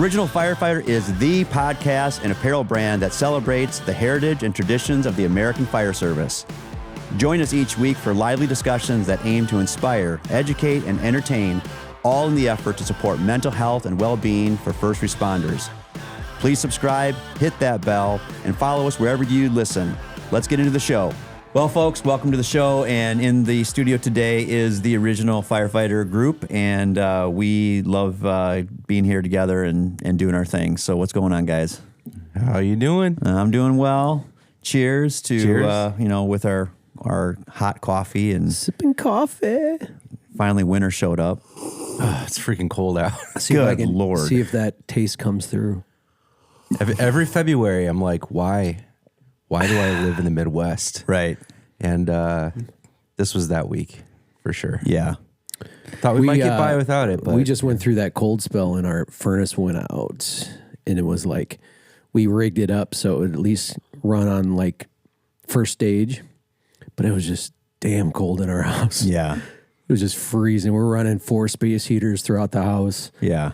Original Firefighter is the podcast and apparel brand that celebrates the heritage and traditions of the American Fire Service. Join us each week for lively discussions that aim to inspire, educate, and entertain, all in the effort to support mental health and well-being for first responders. Please subscribe, hit that bell, and follow us wherever you listen. Let's get into the show. Well, folks, welcome to the show. And in the studio today is the Original Firefighter group, and we love being here together and doing our thing. So what's going on, guys? How you doing? I'm doing well. Cheers to, with our hot coffee and sipping coffee. Finally, winter showed up. Oh, it's freaking cold out. See Good if I can Lord. See if that taste comes through. Every February, I'm like, why? Why do I live in the Midwest? Right. And this was that week for sure. Yeah. Thought we might get by without it, but we just went through that cold spell and our furnace went out, and it was like we rigged it up so it would at least run on like first stage, but it was just damn cold in our house. Yeah. It was just freezing. We're running 4 space heaters throughout the house. Yeah.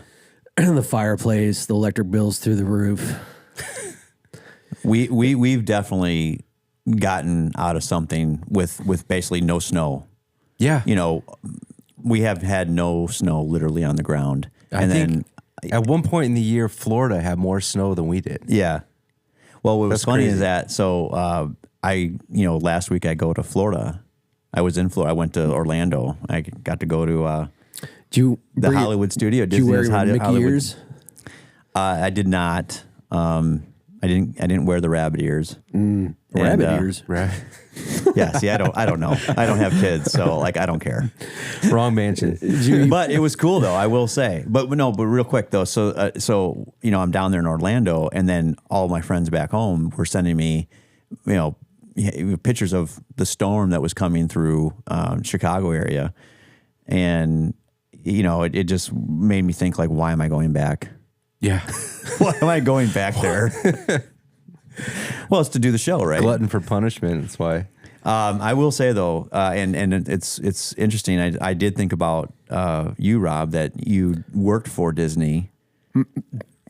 The fireplace, the electric bills through the roof. We've definitely gotten out of something with basically no snow. yeah. You know, we have had no snow literally on the ground. I think at one point in the year, Florida had more snow than we did. Yeah. Well, what was That's funny crazy. is that, last week I go to Florida. I was in Florida. I went to Orlando. I got to go to the Hollywood studio. Did you wear your Mickey Hollywood. ears? I did not. I didn't wear the rabbit ears. Rabbit ears. Right. Yeah, see, I don't know. I don't have kids, so I don't care. Wrong mansion. But it was cool though, I will say. But real quick though. So I'm down there in Orlando, and then all my friends back home were sending me, pictures of the storm that was coming through Chicago area, and it just made me think, like, why am I going back? Yeah. Why am I going back there? Well, it's to do the show, right? Glutton for punishment. That's why. I will say though, and it's interesting. I did think about you, Rob, that you worked for Disney,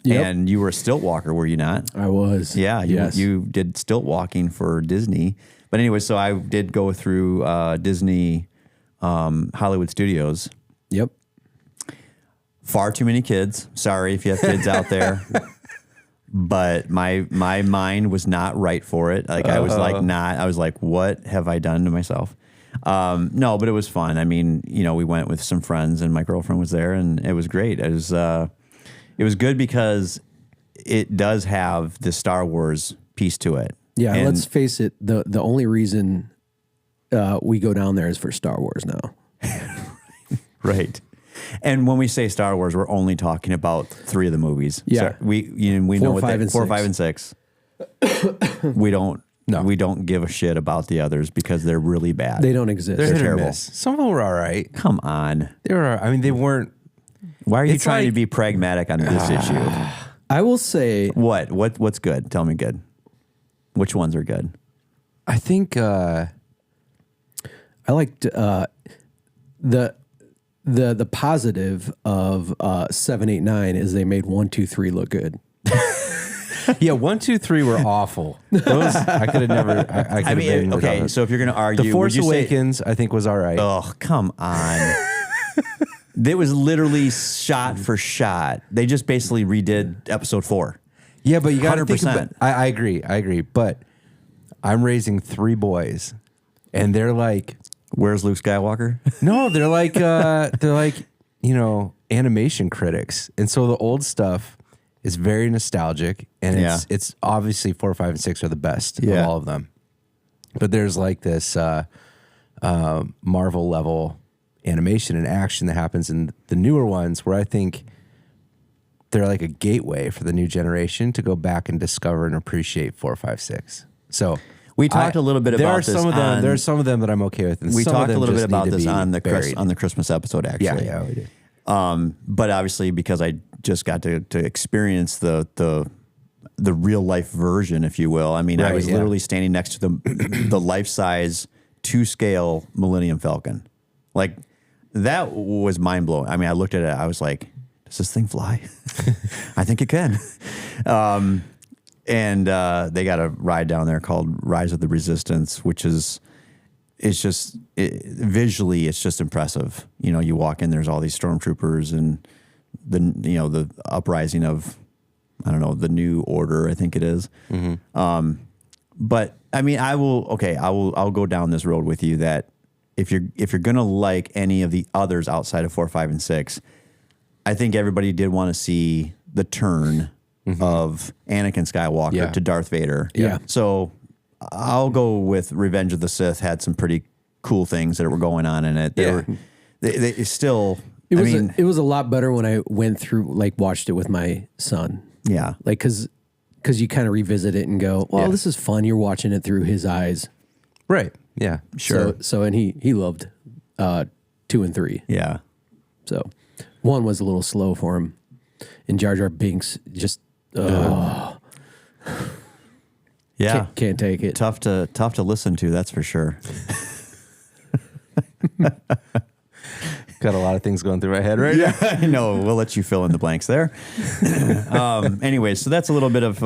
Yep. and you were a stilt walker, were you not? I was. Yeah, Yes. you did stilt walking for Disney. But anyway, so I did go through Disney Hollywood Studios. Yep. Far too many kids. Sorry if you have kids out there. But my mind was not right for it. Like I was like, what have I done to myself? No, but it was fun. I mean, we went with some friends, and my girlfriend was there, and it was great. It was good because it does have the Star Wars piece to it. Yeah, And- let's face it. The only reason we go down there is for Star Wars now. Right. And when we say Star Wars, we're only talking about 3 of the movies. Yeah. So we know what 5, and 4, 6. 5, and 6. We don't give a shit about the others because they're really bad. They don't exist. They're hit or terrible. miss. Some of them were all right. Come on. They were. I mean, they weren't. Why are you It's trying to like- be pragmatic on this issue? I will say What's good? Tell me good. Which ones are good? I think. I liked the positive of 7, 8, 9 is they made 1, 2, 3 look good. Yeah, 1, 2, 3 were awful. Those I could have never. I mean, okay. So if you're going to argue, The Force would you say- Awakens, I think, was all right. Oh, come on. It was literally shot for shot. They just basically redid episode 4. Yeah, but you got to think 100%. about. I agree. But I'm raising 3 boys, and they're like, Where's Luke Skywalker? no, they're like animation critics, and so the old stuff is very nostalgic, and it's obviously 4, 5, and 6 are the best of all of them. But there's like this Marvel level animation and action that happens in the newer ones, where I think they're like a gateway for the new generation to go back and discover and appreciate 4, 5, 6. So We talked a little bit about this. There are some of them that I'm okay with. And We some talked of a them little bit just about need to this be on the buried. on the Christmas episode, actually. Yeah, we did. But obviously, because I just got to experience the real life version, if you will. I mean, I Right, was yeah. literally standing next to the life size 2 scale Millennium Falcon. Like, that was mind blowing. I mean, I looked at it. I was like, does this thing fly? I think it can. And they got a ride down there called Rise of the Resistance, which is, visually, it's just impressive. You know, you walk in, there's all these stormtroopers and the uprising of, I don't know, the New Order, I think it is. Mm-hmm. But I mean, I'll go down this road with you that if you're going to like any of the others outside of 4, 5, and 6, I think everybody did want to see the turn of Anakin Skywalker to Darth Vader. Yeah. So I'll go with Revenge of the Sith had some pretty cool things that were going on in it. It was a lot better when I went through, like, watched it with my son. Yeah. Like, because you kind of revisit it and go, well, this is fun. You're watching it through his eyes. Right. Yeah. Sure. So and he loved 2 and 3. Yeah. So 1 was a little slow for him. And Jar Jar Binks just can't take it. Tough to listen to, that's for sure. Got a lot of things going through my head right now. I know. We'll let you fill in the blanks there. Anyway, so that's a little bit of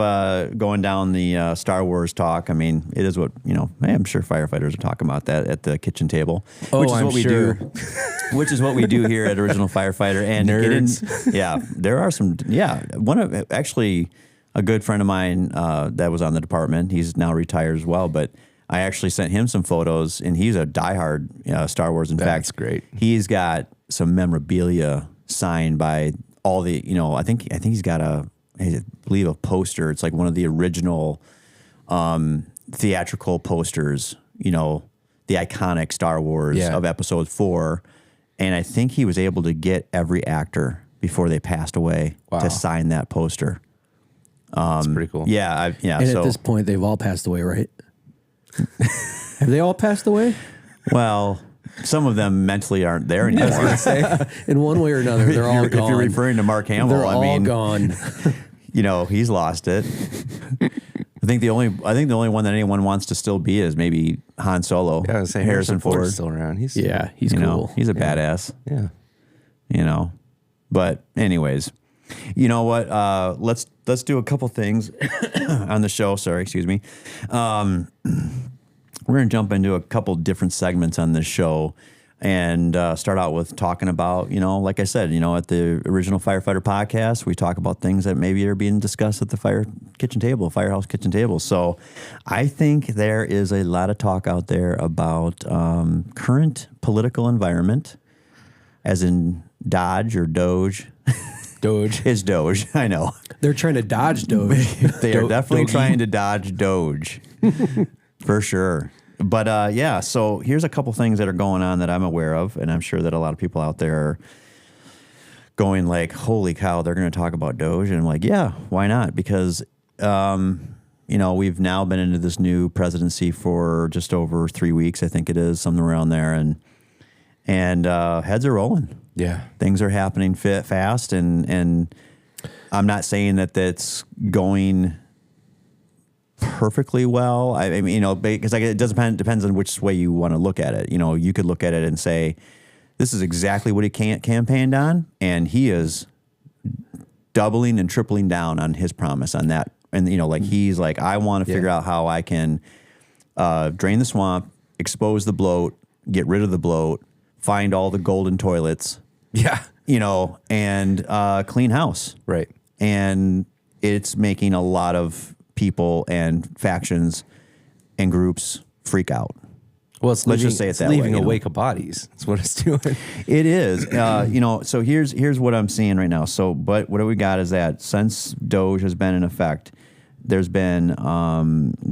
going down the Star Wars talk. I mean, it is what, I'm sure firefighters are talking about that at the kitchen table, which is what we do. Which is what we do here at Original Firefighter. And nerds. There are some. One of actually a good friend of mine that was on the department. He's now retired as well, but I actually sent him some photos, and he's a diehard Star Wars. In fact, that's great. He's got some memorabilia signed by all the, I think he's got I believe a poster. It's like one of the original theatrical posters, the iconic Star Wars of Episode 4. And I think he was able to get every actor before they passed away to sign that poster. That's pretty cool. Yeah. And at this point, they've all passed away, right? Have they all passed away? Well, some of them mentally aren't there anymore. I was gonna say, in one way or another, they're all gone. If you're referring to Mark Hamill, they're all gone. He's lost it. I think the only one that anyone wants to still be is maybe Han Solo. Yeah, I was saying Harrison Ford still around. He's cool. He's a badass. Yeah. But anyways, you know what? Let's do a couple things on the show. Sorry, excuse me. We're going to jump into a couple different segments on this show and start out with talking about, like I said, at the Original Firefighter podcast, we talk about things that maybe are being discussed at the firehouse kitchen table. So I think there is a lot of talk out there about current political environment, as in Dodge or Doge. Doge. It's Doge, I know. They're trying to dodge Doge. They are definitely trying to dodge Doge. For sure. But so here's a couple things that are going on that I'm aware of, and I'm sure that a lot of people out there are going like, holy cow, they're going to talk about Doge. And I'm like, yeah, why not? Because, we've now been into this new presidency for just over 3 weeks, I think it is, something around there. And heads are rolling. Yeah. Things are happening fast, and I'm not saying that that's going perfectly well. I mean, because it depends on which way you want to look at it. You could look at it and say, this is exactly what he campaigned on, and he is doubling and tripling down on his promise on that. And, he's like, I want to figure out how I can drain the swamp, expose the bloat, get rid of the bloat, find all the golden toilets. Yeah. And clean house. Right. And it's making a lot of people and factions and groups freak out. Well, let's just say it that way. Leaving a wake of bodies. That's what it's doing. It is. So here's what I'm seeing right now. So, but what we got is that since Doge has been in effect, there's been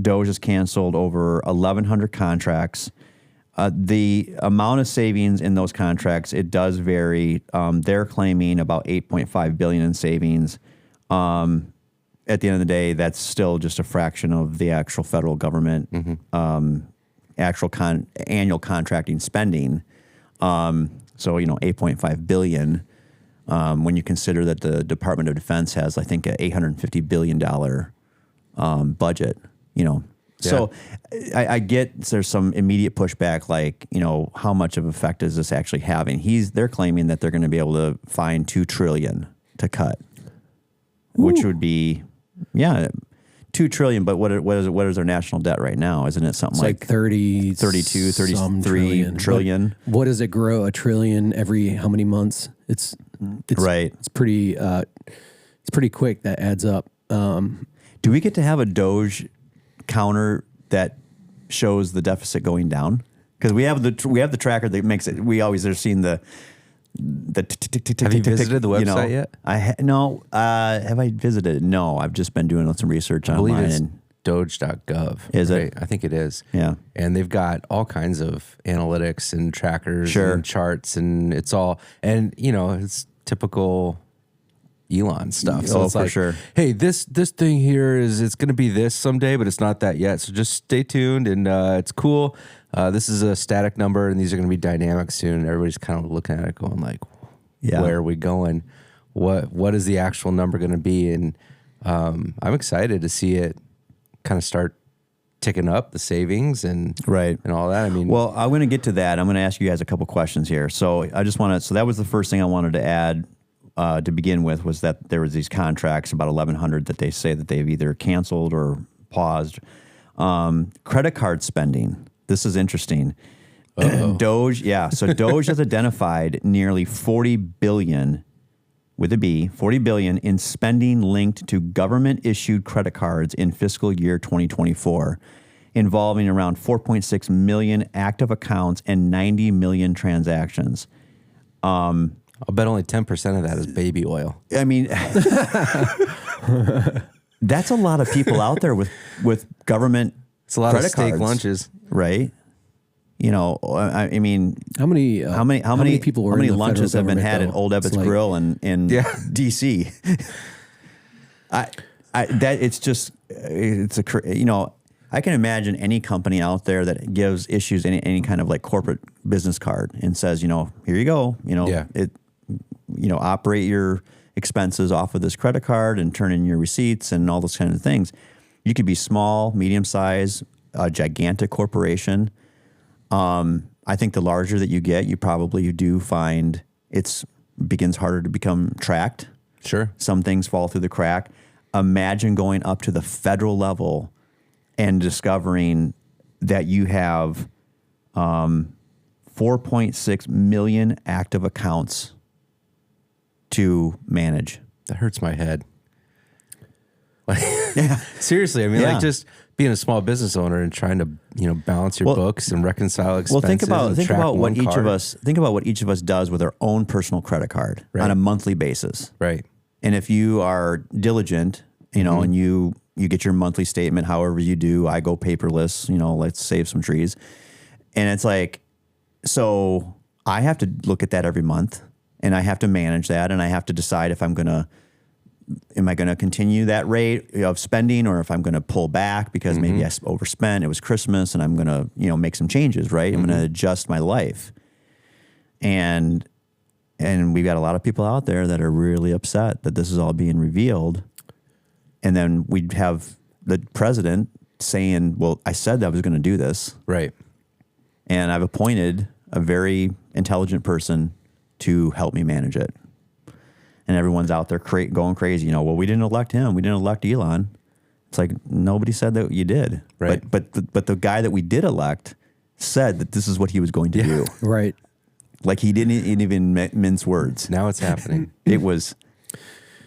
Doge has canceled over 1,100 contracts. The amount of savings in those contracts, it does vary. They're claiming about $8.5 billion in savings. At the end of the day, that's still just a fraction of the actual federal government actual annual contracting spending. So $8.5 billion. When you consider that the Department of Defense has, I think, an $850 billion budget. So I get there's some immediate pushback, like, how much of effect is this actually having? They're claiming that they're going to be able to find $2 trillion to cut, which would be, $2 trillion. But what is our national debt right now? Isn't it something It's like 32, 33 trillion? What does it grow? $1 trillion every how many months? It's right. It's pretty quick. That adds up. Do we get to have a DOGE counter that shows the deficit going down? Because we have the tracker that makes it. We always are seeing the. Have you visited the website yet? No. Have I visited? No, I've just been doing some research online. I believe it's D.O.G.E.gov. Is it? I think it is. Yeah. And they've got all kinds of analytics and trackers and charts, and it's all, and it's typical Elon stuff. So it's for like, sure. Hey, this thing here it's going to be this someday, but it's not that yet. So just stay tuned, and it's cool. This is a static number, and these are going to be dynamic soon. And everybody's kind of looking at it, going like, "Where are we going? What is the actual number going to be?" And I'm excited to see it kind of start ticking up the savings and all that. I mean, well, I'm going to get to that. I'm going to ask you guys a couple questions here. So I just want to. So that was the first thing I wanted to add. To begin with, was that there was these contracts, about 1,100, that they say that they've either canceled or paused. Credit card spending. This is interesting. DOGE, so DOGE has identified nearly $40 billion, with a B, $40 billion in spending linked to government-issued credit cards in fiscal year 2024, involving around 4.6 million active accounts and 90 million transactions. I'll bet only 10% of that is baby oil. I mean, that's a lot of people out there with government. It's a lot of steak lunches, right? I mean, how many people were how many in the lunches have been had at Old Ebbitt's Grill in DC? I can imagine any company out there that gives issues any kind of like corporate business card and says, here you go, operate your expenses off of this credit card and turn in your receipts and all those kinds of things. You could be small, medium size, a gigantic corporation. I think the larger that you get, you do find it begins harder to become tracked. Sure. Some things fall through the crack. Imagine going up to the federal level and discovering that you have 4.6 million active accounts to manage. That hurts my head. Seriously, I mean, like just being a small business owner and trying to balance your books and reconcile expenses. Well, think about what each of us does with our own personal credit card on a monthly basis. Right. And if you are diligent, and you get your monthly statement, however you do, I go paperless. Let's save some trees, and it's like, so I have to look at that every month. And I have to manage that, and I have to decide if am I going to continue that rate of spending, or if I'm going to pull back because maybe I overspent. It was Christmas, and I'm going to make some changes, right? I'm going to adjust my life, and we've got a lot of people out there that are really upset that this is all being revealed, and then we'd have the president saying, "Well, I said that I was going to do this, right?" And I've appointed a very intelligent person to help me manage it. And everyone's out there going crazy. Well, we didn't elect him. We didn't elect Elon. It's like, nobody said that you did. Right. But the guy that we did elect said that this is what he was going to do. Right. Like he didn't even mince words. Now it's happening. It was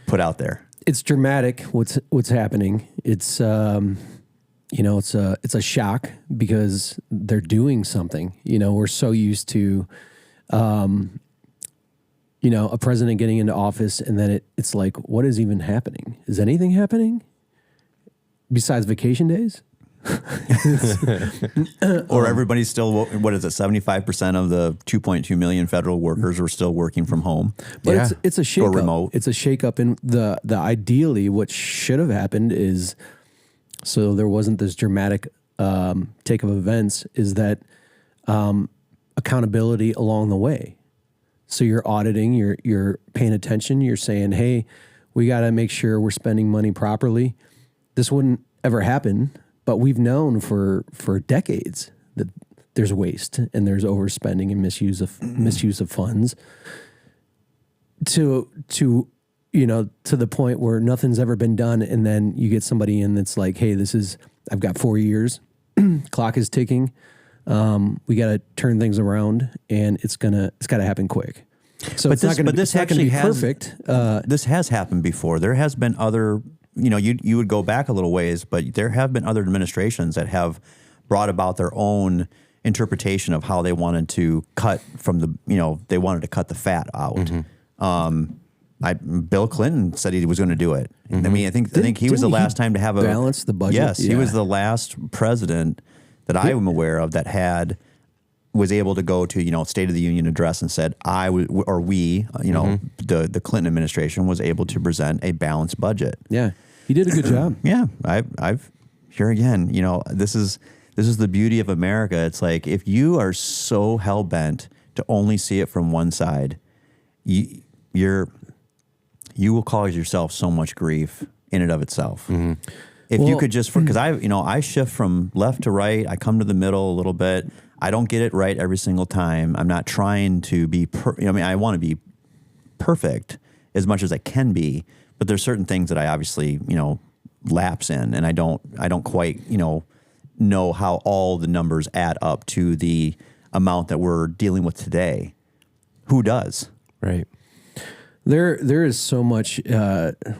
put out there. It's dramatic what's happening. It's it's a shock because they're doing something. We're so used to a president getting into office, and then it's like, what is even happening? Is anything happening besides vacation days? Or everybody's still, what is it, 75% of the 2.2 million federal workers are still working from home. But it's a shakeup. Or remote. It's a shakeup, and the ideally what should have happened is, so there wasn't this dramatic take of events, is that accountability along the way. So you're auditing, you're paying attention, you're saying, hey, we got to make sure we're spending money properly. This wouldn't ever happen, but we've known for decades that there's waste and there's overspending and misuse of funds. To to the point where nothing's ever been done. And then you get somebody in that's like, hey, I've got 4 years, clock is ticking. We got to turn things around, and it's got to happen quick. So it's not going to be perfect. This has happened before. There has been other, you would go back a little ways, but there have been other administrations that have brought about their own interpretation of how they wanted to cut from they wanted to cut the fat out. Bill Clinton said he was going to do it. I mean, I think he was the last time to have balance the budget. Yes, he was the last president that I am aware of that was able to go to State of the Union address and said the Clinton administration was able to present a balanced budget. Yeah, he did a good job. Yeah, I've here again. This is the beauty of America. It's like if you are so hell bent to only see it from one side, you will cause yourself so much grief in and of itself. If you could just, because I shift from left to right, I come to the middle a little bit. I don't get it right every single time. I'm not trying to be, I want to be perfect as much as I can be, but there's certain things that I obviously, lapse in, and I don't quite, know how all the numbers add up to the amount that we're dealing with today. Who does? Right. There is so much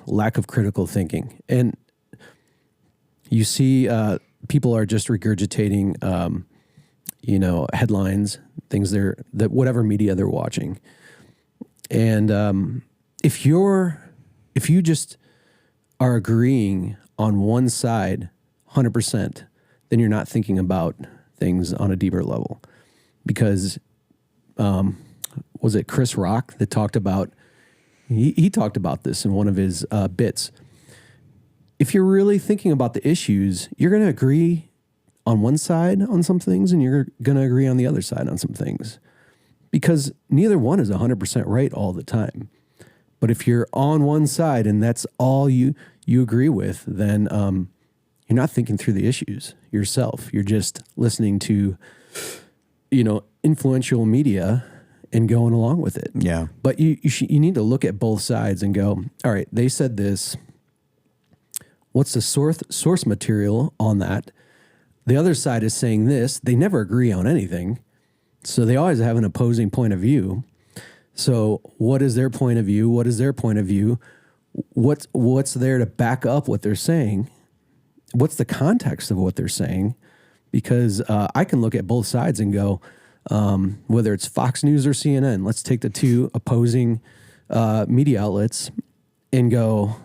lack of critical thinking, and you see people are just regurgitating, headlines, things that whatever media they're watching, and if you just are agreeing on one side, 100%, then you're not thinking about things on a deeper level, because was it Chris Rock that talked about? He talked about this in one of his bits. If you're really thinking about the issues, you're going to agree on one side on some things, and you're going to agree on the other side on some things, because neither one is 100% right all the time. But if you're on one side and that's all you agree with, then you're not thinking through the issues yourself. You're just listening to, influential media and going along with it. Yeah. But you need to look at both sides and go, all right, they said this. What's the source material on that? The other side is saying this. They never agree on anything, so they always have an opposing point of view. So what is their point of view? What is their point of view? What's there to back up what they're saying? What's the context of what they're saying? Because I can look at both sides and go, whether it's Fox News or CNN, let's take the two opposing media outlets and go,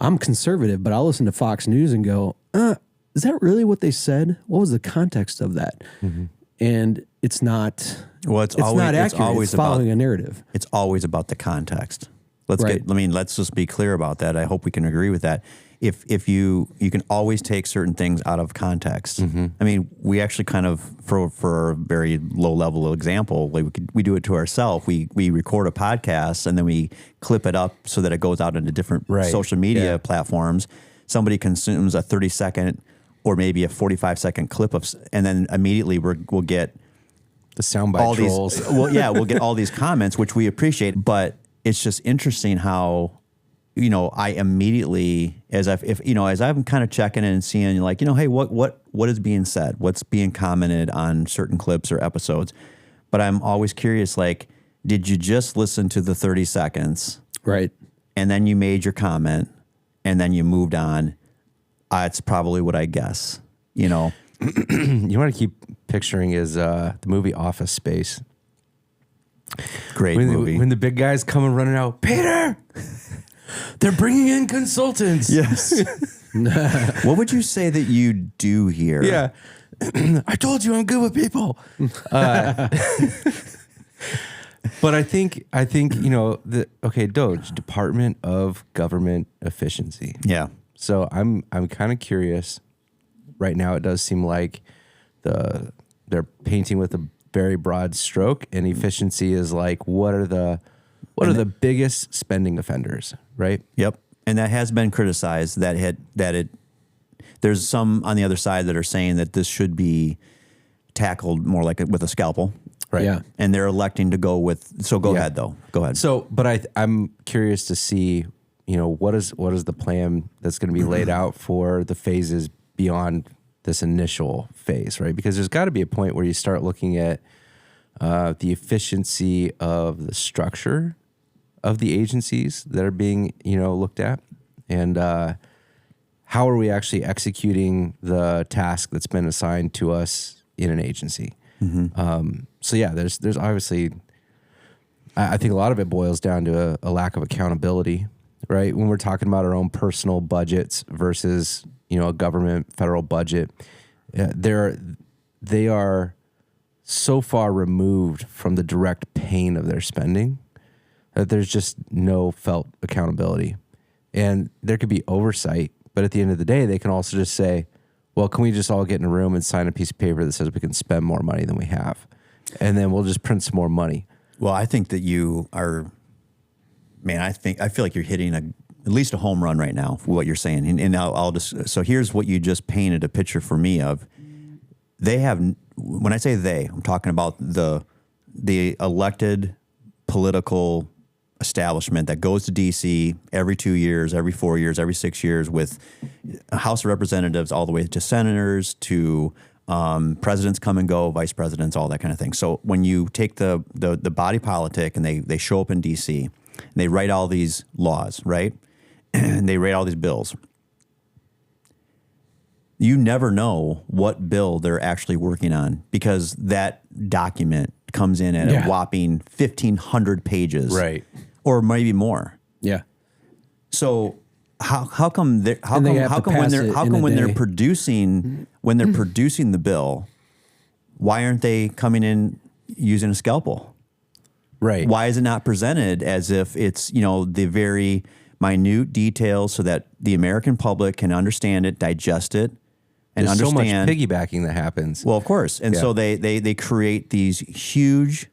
I'm conservative, but I'll listen to Fox News and go, is that really what they said? What was the context of that? Mm-hmm. And it's not. Well, it's not accurate. It's always following a narrative. It's always about the context. Let's just be clear about that. I hope we can agree with that. If you can always take certain things out of context. Mm-hmm. I mean, we actually kind of, for a very low level example, we do it to ourselves. We record a podcast and then we clip it up so that it goes out into different social media platforms. Somebody consumes a 30-second or maybe a 45-second clip and then immediately we'll get the soundbite trolls. We'll get all these comments, which we appreciate, but it's just interesting how, I immediately, as I'm kind of checking in and seeing, hey, what is being said? What's being commented on certain clips or episodes? But I'm always curious, did you just listen to the 30 seconds? Right. And then you made your comment and then you moved on. It's probably what I guess, You want to keep picturing is the movie Office Space. Great movie. When the big guys come and running out, Peter, they're bringing in consultants. Yes. What would you say that you do here? Yeah. I told you I'm good with people. But I think DOGE, Department of Government Efficiency. Yeah. So I'm kind of curious. Right now, it does seem like they're painting with a very broad stroke, and efficiency is what are the biggest spending offenders, right? Yep. And that has been criticized. There's some on the other side that are saying that this should be tackled more with a scalpel. Right. Yeah. And they're electing to go with. So go ahead, though. Go ahead. So, but I'm curious to see, what is the plan that's going to be laid out for the phases beyond this initial phase, right? Because there's got to be a point where you start looking at the efficiency of the structure of the agencies that are being, looked at, and how are we actually executing the task that's been assigned to us in an agency. So yeah, there's obviously, I think a lot of it boils down to a lack of accountability, right? When we're talking about our own personal budgets versus, a government federal budget, they are so far removed from the direct pain of their spending that there's just no felt accountability. And there could be oversight, but at the end of the day, they can also just say, well, can we just all get in a room and sign a piece of paper that says we can spend more money than we have? And then we'll just print some more money. Well, I think that you are, man, I feel like you're hitting at least a home run right now for what you're saying. And I'll just, so here's what you just painted a picture for me of. They have, when I say they, I'm talking about the elected political establishment that goes to D.C. every 2 years, every 4 years, every 6 years, with House of Representatives all the way to senators to presidents come and go, vice presidents, all that kind of thing. So when you take the body politic and they show up in D.C. and they write all these laws, right? And they write all these bills. You never know what bill they're actually working on because that document comes in at a whopping 1,500 pages, right, or maybe more. Yeah. So how come when they're producing the bill, why aren't they coming in using a scalpel? Right. Why is it not presented as if it's the very minute details so that the American public can understand it, digest it, and There's understand so much piggybacking that happens. Well, of course. And so they create these huge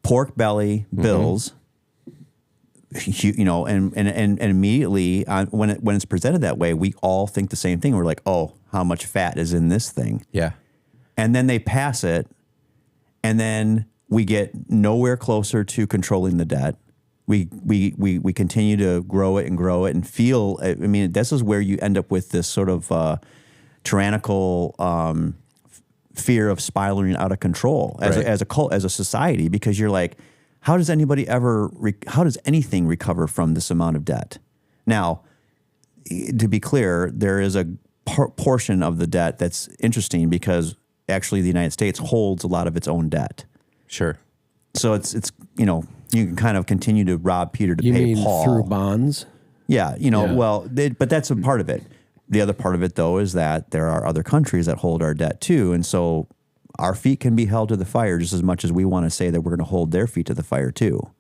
pork belly bills, and immediately when it's presented that way, we all think the same thing. We're like, oh, how much fat is in this thing? Yeah. And then they pass it, and then we get nowhere closer to controlling the debt. We continue to grow it and feel. I mean, this is where you end up with this sort of tyrannical fear of spiraling out of control as a society, because you're like, how does anything recover from this amount of debt? Now, to be clear, there is a portion of the debt that's interesting because actually the United States holds a lot of its own debt. Sure. So it's you can kind of continue to rob Peter to pay Paul through bonds. Yeah, well, but that's a part of it. The other part of it, though, is that there are other countries that hold our debt too, and so our feet can be held to the fire just as much as we want to say that we're going to hold their feet to the fire too.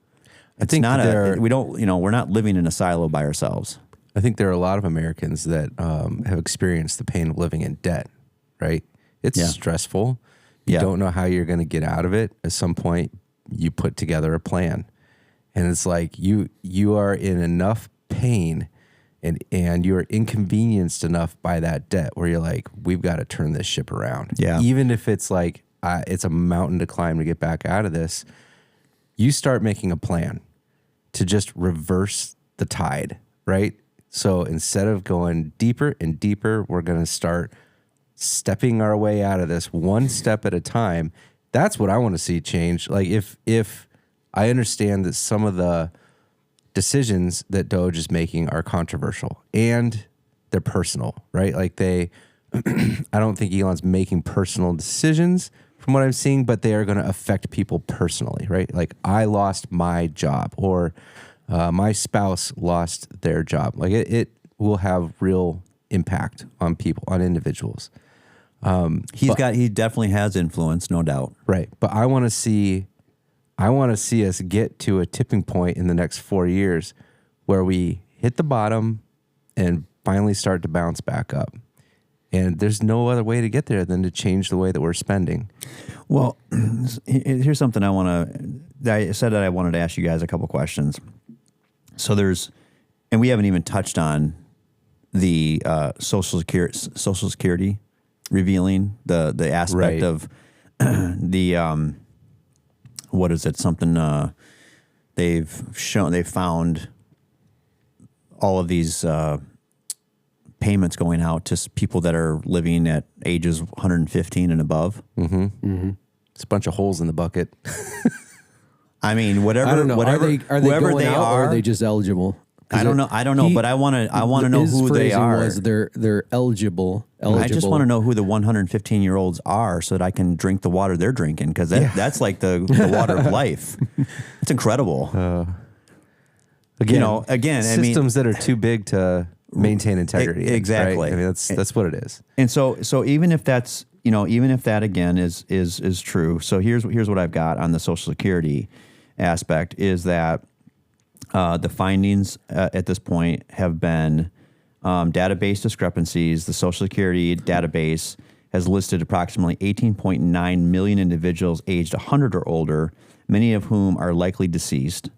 We're not living in a silo by ourselves. I think there are a lot of Americans that have experienced the pain of living in debt, right? It's stressful. You don't know how you're going to get out of it. At some point, you put together a plan. And it's like you are in enough pain and you're inconvenienced enough by that debt where you're like, we've got to turn this ship around. Yeah. Even if it's like, it's a mountain to climb to get back out of this, you start making a plan to just reverse the tide, right? So instead of going deeper and deeper, we're going to start stepping our way out of this one step at a time. That's what I want to see change. Like if I understand that some of the decisions that D.O.G.E is making are controversial and they're personal, right? Like I don't think Elon's making personal decisions from what I'm seeing, but they are going to affect people personally, right? Like I lost my job or my spouse lost their job. Like it will have real impact on people, on individuals. He definitely has influence, no doubt. Right. But I want to see us get to a tipping point in the next 4 years where we hit the bottom and finally start to bounce back up. And there's no other way to get there than to change the way that we're spending. Well, here's something I said that I wanted to ask you guys a couple questions. So and we haven't even touched on the Social Security revealing the aspect of the what is it? Something they've found all of these payments going out to people that are living at ages 115 and above. Mm-hmm. Mm-hmm. It's a bunch of holes in the bucket. I mean, whatever. I don't know. Whatever, are they going out, or are they just eligible? I don't know. But I want to know who they are. Was they're eligible. I just want to know who the 115-year-olds are so that I can drink the water they're drinking, because that's like the water of life. It's incredible. Again, systems that are too big to maintain integrity. Exactly. Right? I mean, that's what it is. And so even if that's, even if that again is true. So here's what I've got on the Social Security aspect is that the findings at this point have been database discrepancies. The Social Security database has listed approximately 18.9 million individuals aged 100 or older, many of whom are likely deceased.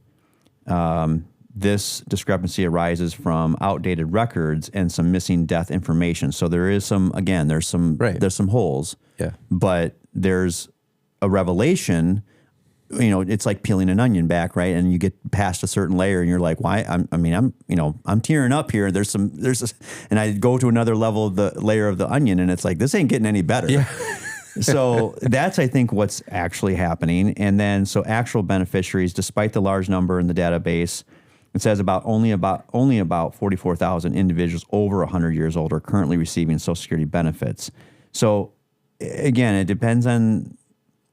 This discrepancy arises from outdated records and some missing death information. So there's some holes. Yeah. But there's a revelation. It's like peeling an onion back, right? And you get past a certain layer, and you're like, "Why?" I'm tearing up here. There's this, and I go to another level of the layer of the onion, and it's like, this ain't getting any better. Yeah. So that's, I think, what's actually happening. And then, so actual beneficiaries, despite the large number in the database, it says only about 44,000 individuals over 100 years old are currently receiving Social Security benefits. So again, it depends on.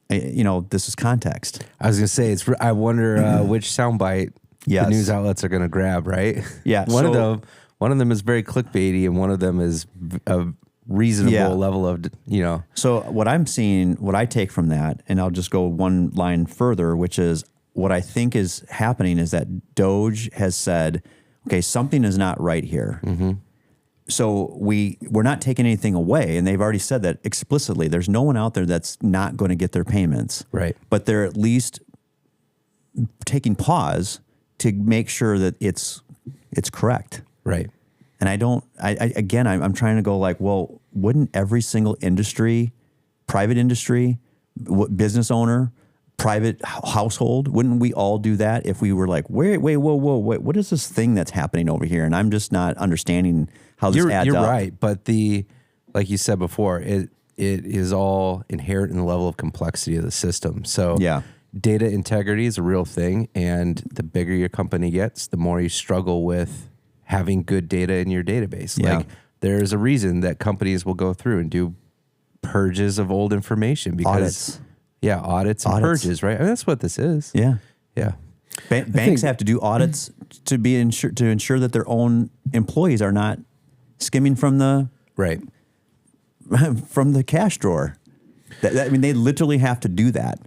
This is context. I was going to say, I wonder which soundbite the news outlets are going to grab, right? Yeah. One of them is very clickbaity, and one of them is a reasonable level of, So what I'm seeing, what I take from that, and I'll just go one line further, which is what I think is happening is that DOGE has said, okay, something is not right here. Mm-hmm. So we're not taking anything away, and they've already said that explicitly. There's no one out there that's not going to get their payments. Right. But they're at least taking pause to make sure that it's correct. Right. And I'm trying to go like, well, wouldn't every single industry, private industry, business owner, private household, wouldn't we all do that if we were like, wait, whoa, what is this thing that's happening over here? And I'm just not understanding how this adds up. You're right, but like you said before, it is all inherent in the level of complexity of the system. So data integrity is a real thing, and the bigger your company gets, the more you struggle with having good data in your database. Yeah. Like, there's a reason that companies will go through and do purges of old information because audits. Yeah, audits and purges, right? I mean, that's what this is. Yeah. Yeah. Banks have to do audits to ensure that their own employees are not skimming from the cash drawer. They literally have to do that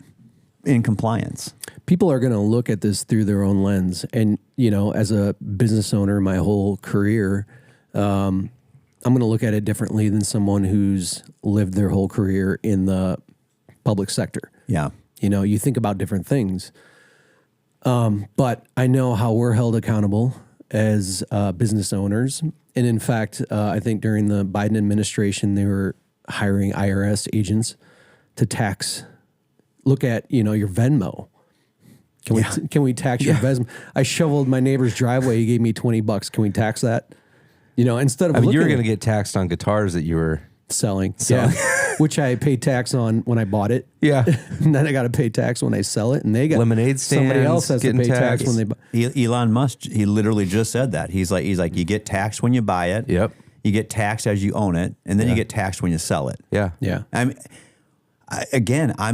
in compliance. People are going to look at this through their own lens. And, as a business owner, my whole career, I'm going to look at it differently than someone who's lived their whole career in the public sector. Yeah. You think about different things. But I know how we're held accountable as business owners. And in fact, I think during the Biden administration, they were hiring IRS agents to look at, your Venmo. Can we tax your Venmo? I shoveled my neighbor's driveway. He gave me $20. Can we tax that? Instead of you were going to get taxed on guitars that you were selling. Yeah. Which I pay tax on when I bought it. Yeah. And then I got to pay tax when I sell it. And they got lemonade stands. Somebody else has to pay tax when they buy. Elon Musk, he literally just said that. He's like, you get taxed when you buy it. Yep. You get taxed as you own it, and then you get taxed when you sell it. Yeah. Yeah. I'm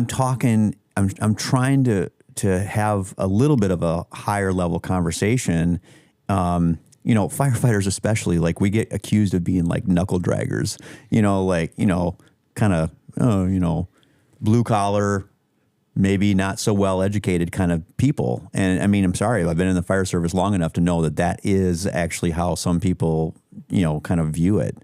trying to have a little bit of a higher level conversation. Firefighters especially, like, we get accused of being like knuckle draggers, kind of, blue collar, maybe not so well educated kind of people. And I'm sorry, I've been in the fire service long enough to know that is actually how some people, kind of view it.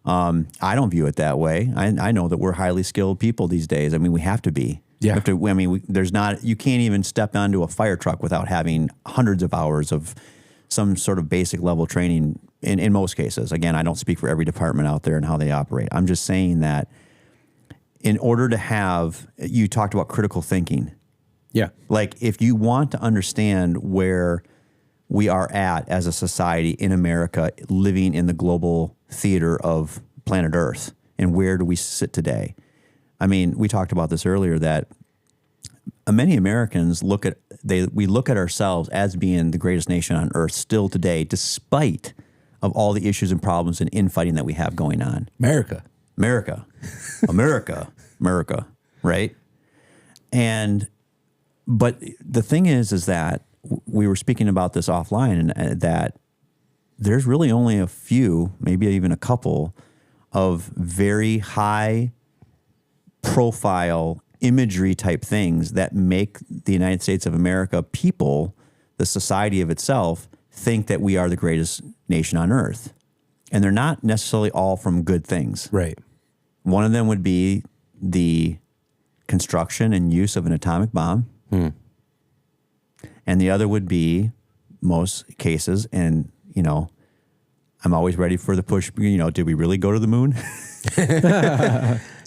I don't view it that way. I know that we're highly skilled people these days. We have to be. Yeah. You can't even step onto a fire truck without having hundreds of hours of some sort of basic level training in most cases. Again, I don't speak for every department out there and how they operate. I'm just saying that in order to have, you talked about critical thinking. Yeah. Like, if you want to understand where we are at as a society in America, living in the global theater of planet Earth, and where do we sit today? I mean, we talked about this earlier, that many Americans we look at ourselves as being the greatest nation on earth still today, despite of all the issues and problems and infighting that we have going on. America, right? But the thing is that we were speaking about this offline, and that there's really only a few, maybe even a couple, of very high profile imagery type things that make the United States of America, people, the society of itself, think that we are the greatest nation on earth. And they're not necessarily all from good things. right? One of them would be the construction and use of an atomic bomb. And the other would be, most cases, and, I'm always ready for the push, did we really go to the moon?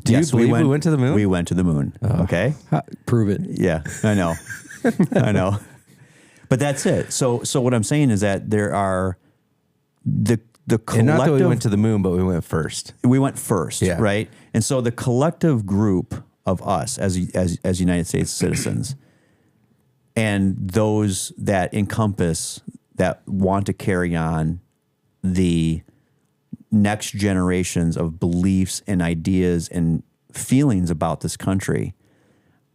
Do you believe we went to the moon? We went to the moon. Okay. Prove it. Yeah, I know. I know. But that's it. So what I'm saying is that there are the collective. And not that we went to the moon, but we went first. We went first, Yeah. right? And so the collective group of us as United States citizens, and those that encompass, that want to carry on the next generations of beliefs and ideas and feelings about this country,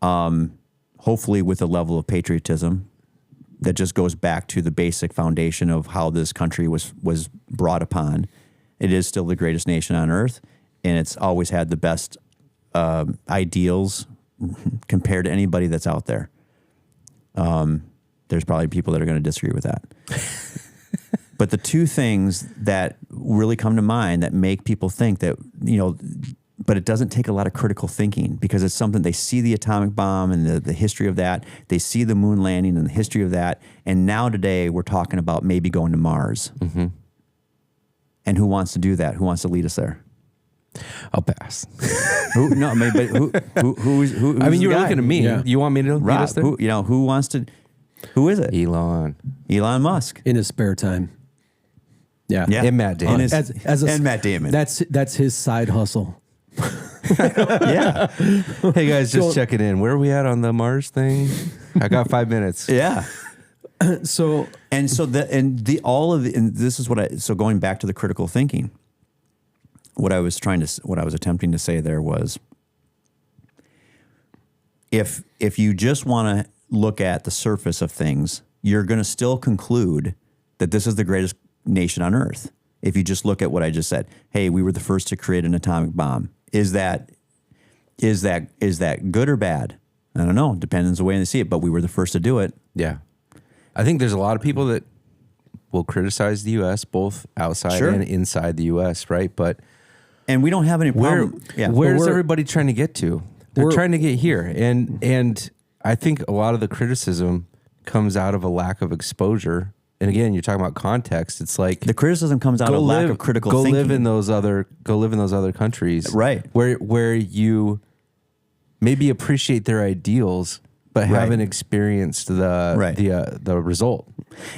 hopefully with a level of patriotism that just goes back to the basic foundation of how this country was brought upon. It is still the greatest nation on earth, and it's always had the best ideals compared to anybody that's out there. There's probably people that are going to disagree with that. But the two things that really come to mind that make people think that, but it doesn't take a lot of critical thinking, because it's something, they see the atomic bomb and the history of that. They see the moon landing and the history of that. And now today we're talking about maybe going to Mars. Mm-hmm. And who wants to do that? Who wants to lead us there? I'll pass. Who I mean, you were guy? looking at me. Yeah. You want me to lead us there? Who wants to, who is it? Elon Musk. In his spare time. Yeah. and Matt Damon. And Matt Damon. That's his side hustle. Yeah. Hey guys, just checking in. Where are we at on the Mars thing? I got 5 minutes. Yeah. So this is so going back to the critical thinking, what I was attempting to say there was, if you just want to look at the surface of things, you're going to still conclude that this is the greatest nation on earth. If you just look at what I just said, hey, we were the first to create an atomic bomb. Is that good or bad? I don't know. Depends on the way they see it, but we were the first to do it. Yeah. I think there's a lot of people that will criticize the U.S. both outside Sure. and inside the U.S., right? And we don't have any problem. Where's everybody trying to get to? They're trying to get here. And I think a lot of the criticism comes out of a lack of exposure. And again, you're talking about context. It's like the criticism comes out of lack of critical thinking. Go live in those other countries, right? Where you maybe appreciate their ideals, but haven't experienced the result,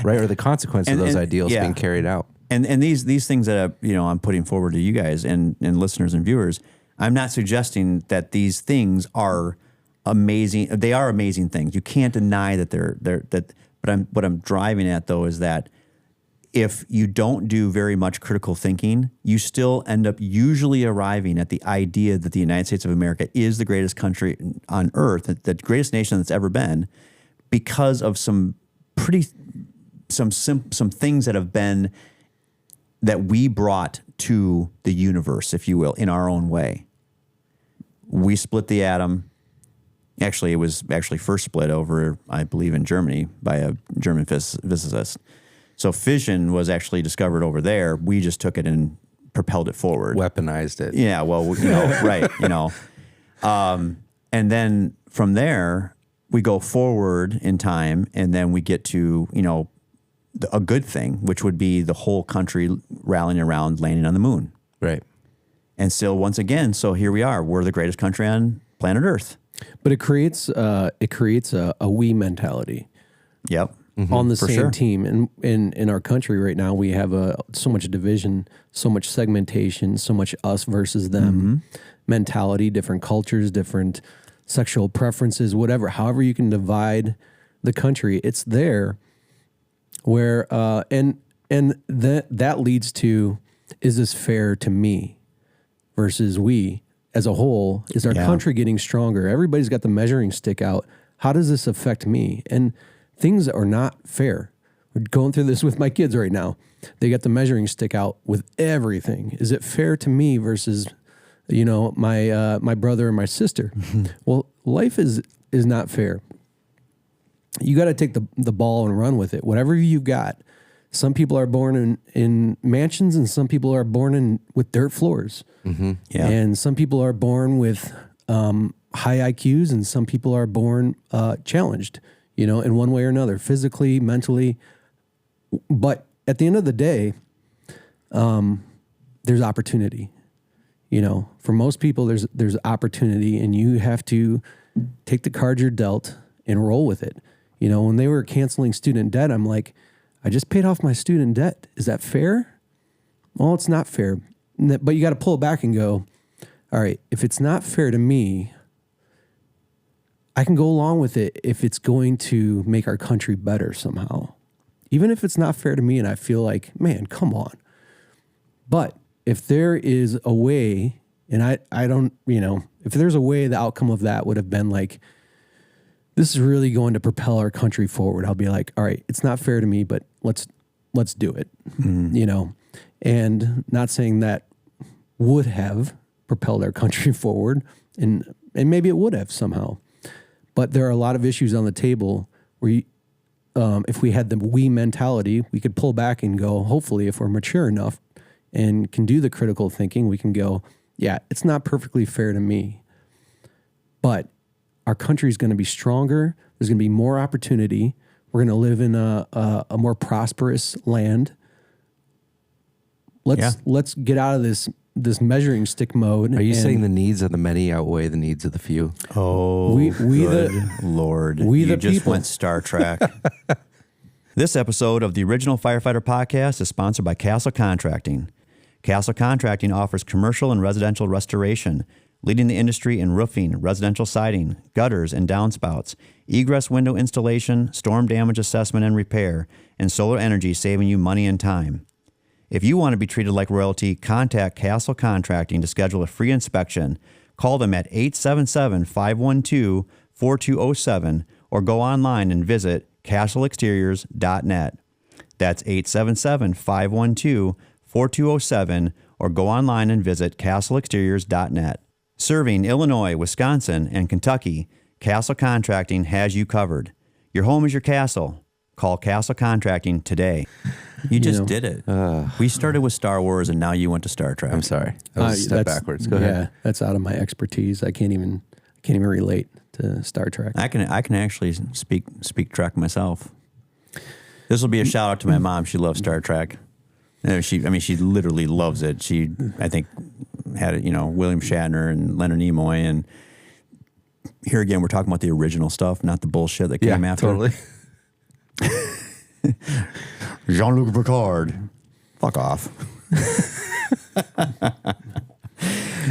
right, or the consequence of those ideals being carried out. And these things that I'm putting forward to you guys and listeners and viewers, I'm not suggesting that these things are amazing. They are amazing things. You can't deny that they're. But what I'm driving at, though, is that if you don't do very much critical thinking, you still end up usually arriving at the idea that the United States of America is the greatest country on earth, the greatest nation that's ever been, because of some things that we brought to the universe, if you will, in our own way. We split the atom. Actually, it was first split over, I believe, in Germany by a German physicist. So fission was actually discovered over there. We just took it and propelled it forward. Weaponized it. Yeah, well, right, and then from there, we go forward in time, and then we get to, a good thing, which would be the whole country rallying around landing on the moon. Right. And still, once again, so here we are. We're the greatest country on planet Earth. But it creates a we mentality. Yep. On the for same sure. team. And in our country right now, we have so much division, so much segmentation, so much us versus them mentality, different cultures, different sexual preferences, whatever. However you can divide the country, it's there. Where and that leads to, is this fair to me versus we as a whole? Is our country getting stronger? Everybody's got the measuring stick out. How does this affect me? And things are not fair. We're going through this with my kids right now. They got the measuring stick out with everything. Is it fair to me versus, my brother and my sister? Well, life is not fair. You got to take the ball and run with it. Whatever you've got. Some people are born in mansions, and some people are born with dirt floors. Yeah. And some people are born with high IQs, and some people are born challenged, in one way or another, physically, mentally. But at the end of the day, there's opportunity. For most people, there's opportunity, and you have to take the card you're dealt and roll with it. When they were canceling student debt, I'm like, I just paid off my student debt. Is that fair? Well, it's not fair. But you got to pull it back and go, all right, if it's not fair to me, I can go along with it if it's going to make our country better somehow. Even if it's not fair to me and I feel like, man, come on. But if there is a way, and I don't, if there's a way, the outcome of that would have been like, this is really going to propel our country forward. I'll be like, all right, it's not fair to me, but let's do it. And not saying that would have propelled our country forward, and maybe it would have somehow. But there are a lot of issues on the table where if we had the we mentality, we could pull back and go, hopefully, if we're mature enough and can do the critical thinking, we can go, yeah, it's not perfectly fair to me, but our country is going to be stronger. There's going to be more opportunity. We're going to live in a more prosperous land. Let's get out of this measuring stick mode. Are you saying the needs of the many outweigh the needs of the few? Oh, good Lord. You just people. went Star Trek. This episode of the original Firefighter podcast is sponsored by Castle Contracting. Castle Contracting offers commercial and residential restoration, leading the industry in roofing, residential siding, gutters and downspouts, egress window installation, storm damage assessment and repair, and solar energy, saving you money and time. If you want to be treated like royalty, contact Castle Contracting to schedule a free inspection. Call them at 877-512-4207 or go online and visit castleexteriors.net. That's 877-512-4207 or go online and visit castleexteriors.net. Serving Illinois, Wisconsin, and Kentucky, Castle Contracting has you covered. Your home is your castle. Call Castle Contracting today. You just did it. We started with Star Wars, and now you went to Star Trek. I'm sorry. That was a step backwards. Go ahead. Yeah, that's out of my expertise. I can't even relate to Star Trek. I can actually speak Trek myself. This will be a shout out to my mom. She loves Star Trek. She literally loves it. She, I think, had it, William Shatner and Leonard Nimoy, and here again we're talking about the original stuff, not the bullshit that came after. Totally. Jean-Luc Picard. Fuck off.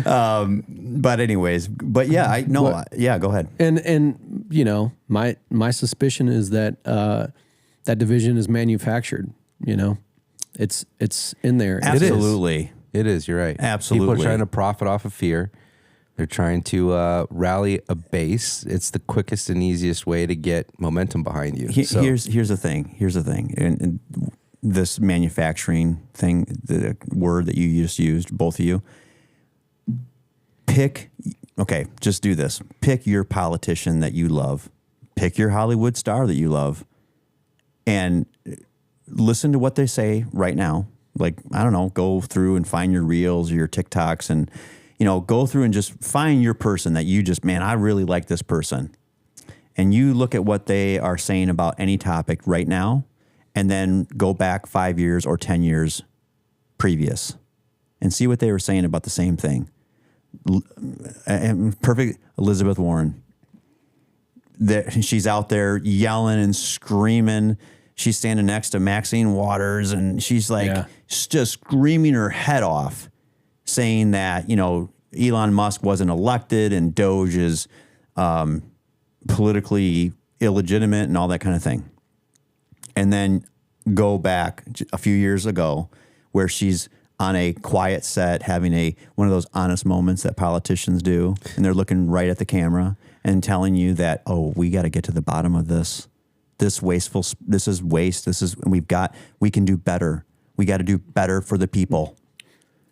But anyways, go ahead. And my suspicion is that that division is manufactured. It's in there. Absolutely. It is. You're right. Absolutely. People are trying to profit off of fear. They're trying to rally a base. It's the quickest and easiest way to get momentum behind you. Here's the thing. And this manufacturing thing, the word that you just used, both of you, just do this. Pick your politician that you love. Pick your Hollywood star that you love. And listen to what they say right now. Like, I don't know, go through and find your reels or your TikToks and, go through and just find your person that you just, man, I really like this person. And you look at what they are saying about any topic right now, and then go back 5 years or 10 years previous and see what they were saying about the same thing. Perfect Elizabeth Warren. she's out there yelling and screaming. She's standing next to Maxine Waters, and she's like just screaming her head off, saying that, Elon Musk wasn't elected and Doge is politically illegitimate and all that kind of thing. And then go back a few years ago where she's on a quiet set having one of those honest moments that politicians do, and they're looking right at the camera and telling you that, we got to get to the bottom of this. This is waste. We can do better. We got to do better for the people.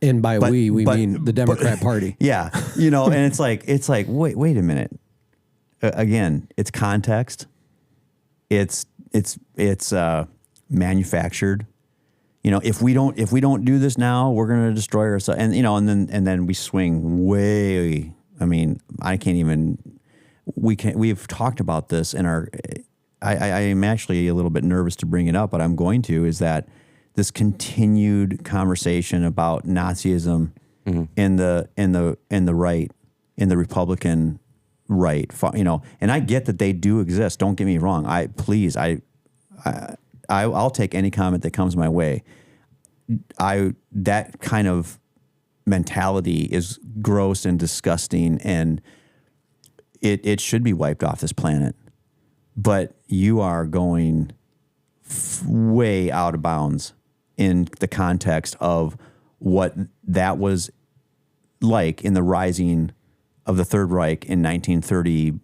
And by we mean the Democrat Party. Yeah. And it's like, wait a minute. Again, it's context. It's manufactured. If we don't do this now, we're going to destroy ourselves. And, and then we swing way, I can't even, we've talked about this in our, I am actually a little bit nervous to bring it up, but I'm going to, is that this continued conversation about Nazism in the right, in the Republican right, and I get that they do exist. Don't get me wrong. I'll take any comment that comes my way. That kind of mentality is gross and disgusting, and it should be wiped off this planet. But you are going way out of bounds in the context of what that was like in the rising of the Third Reich in 1930.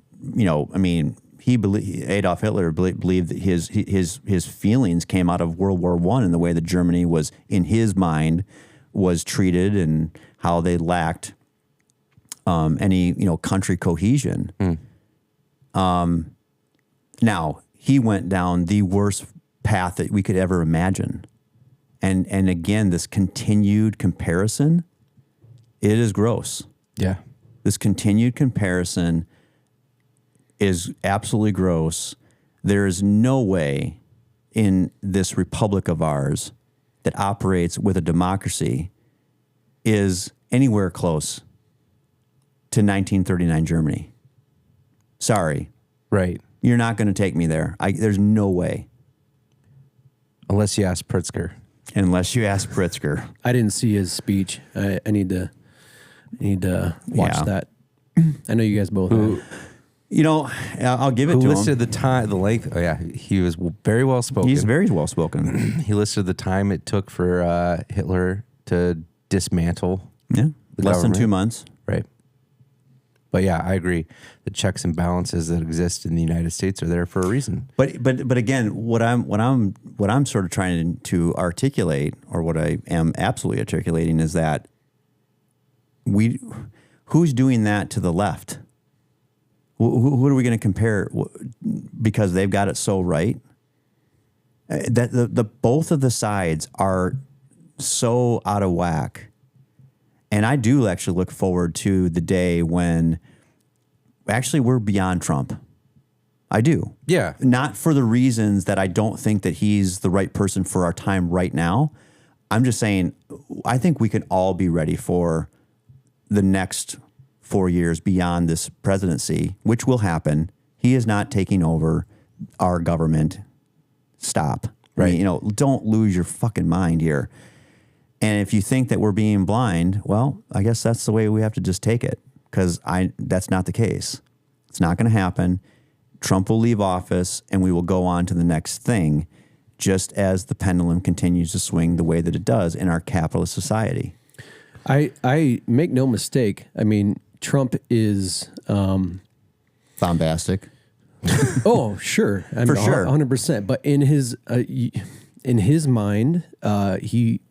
Adolf Hitler believed that his feelings came out of World War I and the way that Germany was, in his mind, was treated and how they lacked any country cohesion. Now, he went down the worst path that we could ever imagine. And again, this continued comparison, it is gross. Yeah. This continued comparison is absolutely gross. There is no way in this republic of ours that operates with a democracy is anywhere close to 1939 Germany. Sorry. Right. You're not going to take me there. There's no way. Unless you ask Pritzker. I didn't see his speech. I need to watch that. I know you guys both have. I'll give it to him. Who listed the length? Oh yeah, he was very well spoken. He's very well spoken. He listed the time it took for Hitler to dismantle. Yeah, less than 2 months. Right. But yeah, I agree. The checks and balances that exist in the United States are there for a reason. But again, what I'm sort of trying to articulate, or what I am absolutely articulating, is that who's doing that to the left? Who are we going to compare? Because they've got it so right. That the both of the sides are so out of whack. And I do actually look forward to the day when actually we're beyond Trump. I do. Yeah. Not for the reasons that I don't think that he's the right person for our time right now. I'm just saying, I think we can all be ready for the next 4 years beyond this presidency, which will happen. He is not taking over our government. Stop. Right. Don't lose your fucking mind here. And if you think that we're being blind, well, I guess that's the way we have to just take it, because that's not the case. It's not going to happen. Trump will leave office and we will go on to the next thing, just as the pendulum continues to swing the way that it does in our capitalist society. I make no mistake. I mean, Trump is bombastic. Oh, sure. For sure. 100%. But in his mind, he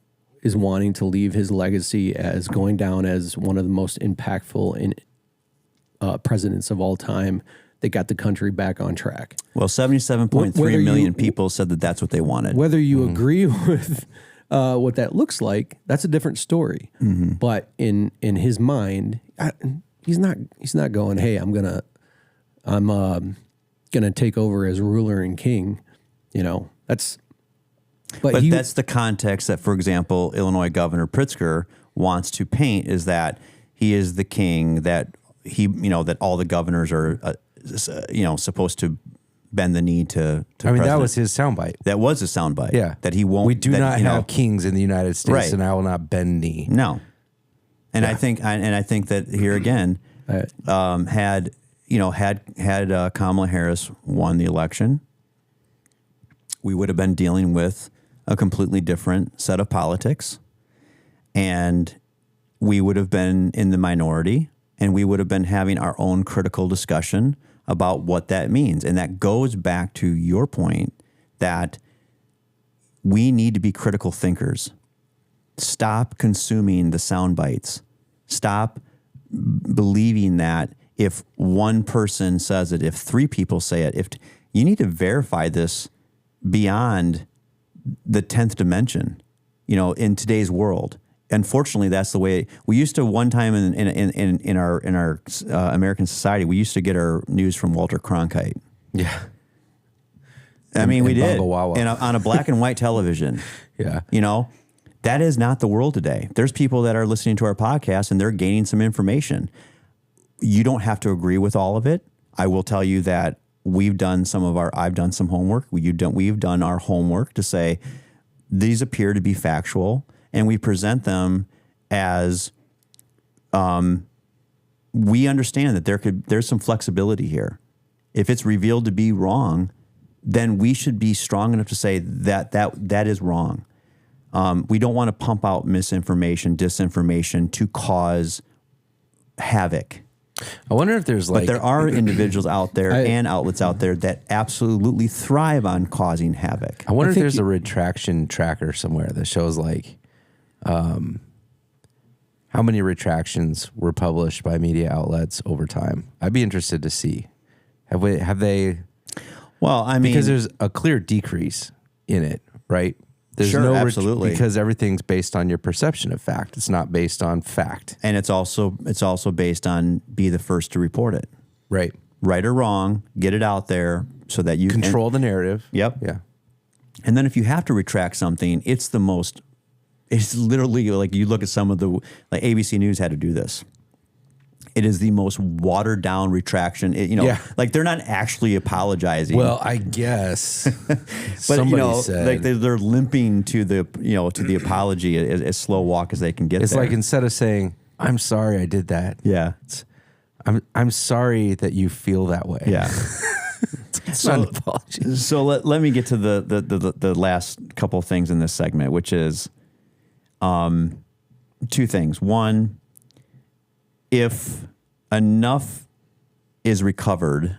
is wanting to leave his legacy as going down as one of the most impactful presidents of all time that got the country back on track. Well, 77.3 million people said that that's what they wanted. Whether you agree with what that looks like, that's a different story. Mm-hmm. But in his mind, he's not going, hey, I'm gonna take over as ruler and king. That's. But that's the context that, for example, Illinois Governor Pritzker wants to paint, is that he is the king, that that all the governors are supposed to bend the knee to I mean, that president. was his soundbite. That was a soundbite. Yeah. That he won't. We do that, not have kings in the United States, Right. and I will not bend knee. No. And I think that here again, had Kamala Harris won the election, we would have been dealing with a completely different set of politics, and we would have been in the minority, and we would have been having our own critical discussion about what that means. And that goes back to your point that we need to be critical thinkers. Stop consuming the sound bites. Stop believing that if one person says it, if three people say it, if you need to verify this beyond the 10th dimension, in today's world. Unfortunately, that's the way we used to. One time in our American society, we used to get our news from Walter Cronkite. Yeah. I mean, we did Bongo Wawa. and on a black and white television. Yeah. That is not the world today. There's people that are listening to our podcast and they're gaining some information. You don't have to agree with all of it. I will tell you that I've done some homework. We've done our homework to say these appear to be factual, and we present them as we understand that there's some flexibility here. If it's revealed to be wrong, then we should be strong enough to say that is wrong. We don't want to pump out misinformation, disinformation to cause havoc. I wonder if there's But there are individuals out there and outlets out there that absolutely thrive on causing havoc. I wonder if there's a retraction tracker somewhere that shows how many retractions were published by media outlets over time. I'd be interested to see. Have they? Well, I mean, because there's a clear decrease in it, right? There's Sure, absolutely. Because everything's based on your perception of fact. It's not based on fact. And it's also based on be the first to report it. Right. Right or wrong, get it out there so that you Control the narrative. Yep. Yeah. And then if you have to retract something, it's literally like you look at some of ABC News had to do this. It is the most watered down retraction. Like they're not actually apologizing. Well, I guess. But somebody said, like they're limping to the apology as slow walk as they can get. It's there. like instead of saying, "I'm sorry, I did that." Yeah. I'm sorry that you feel that way. Yeah. It's not an apology. So let me get to the last couple of things in this segment, which is two things. One, if enough is recovered,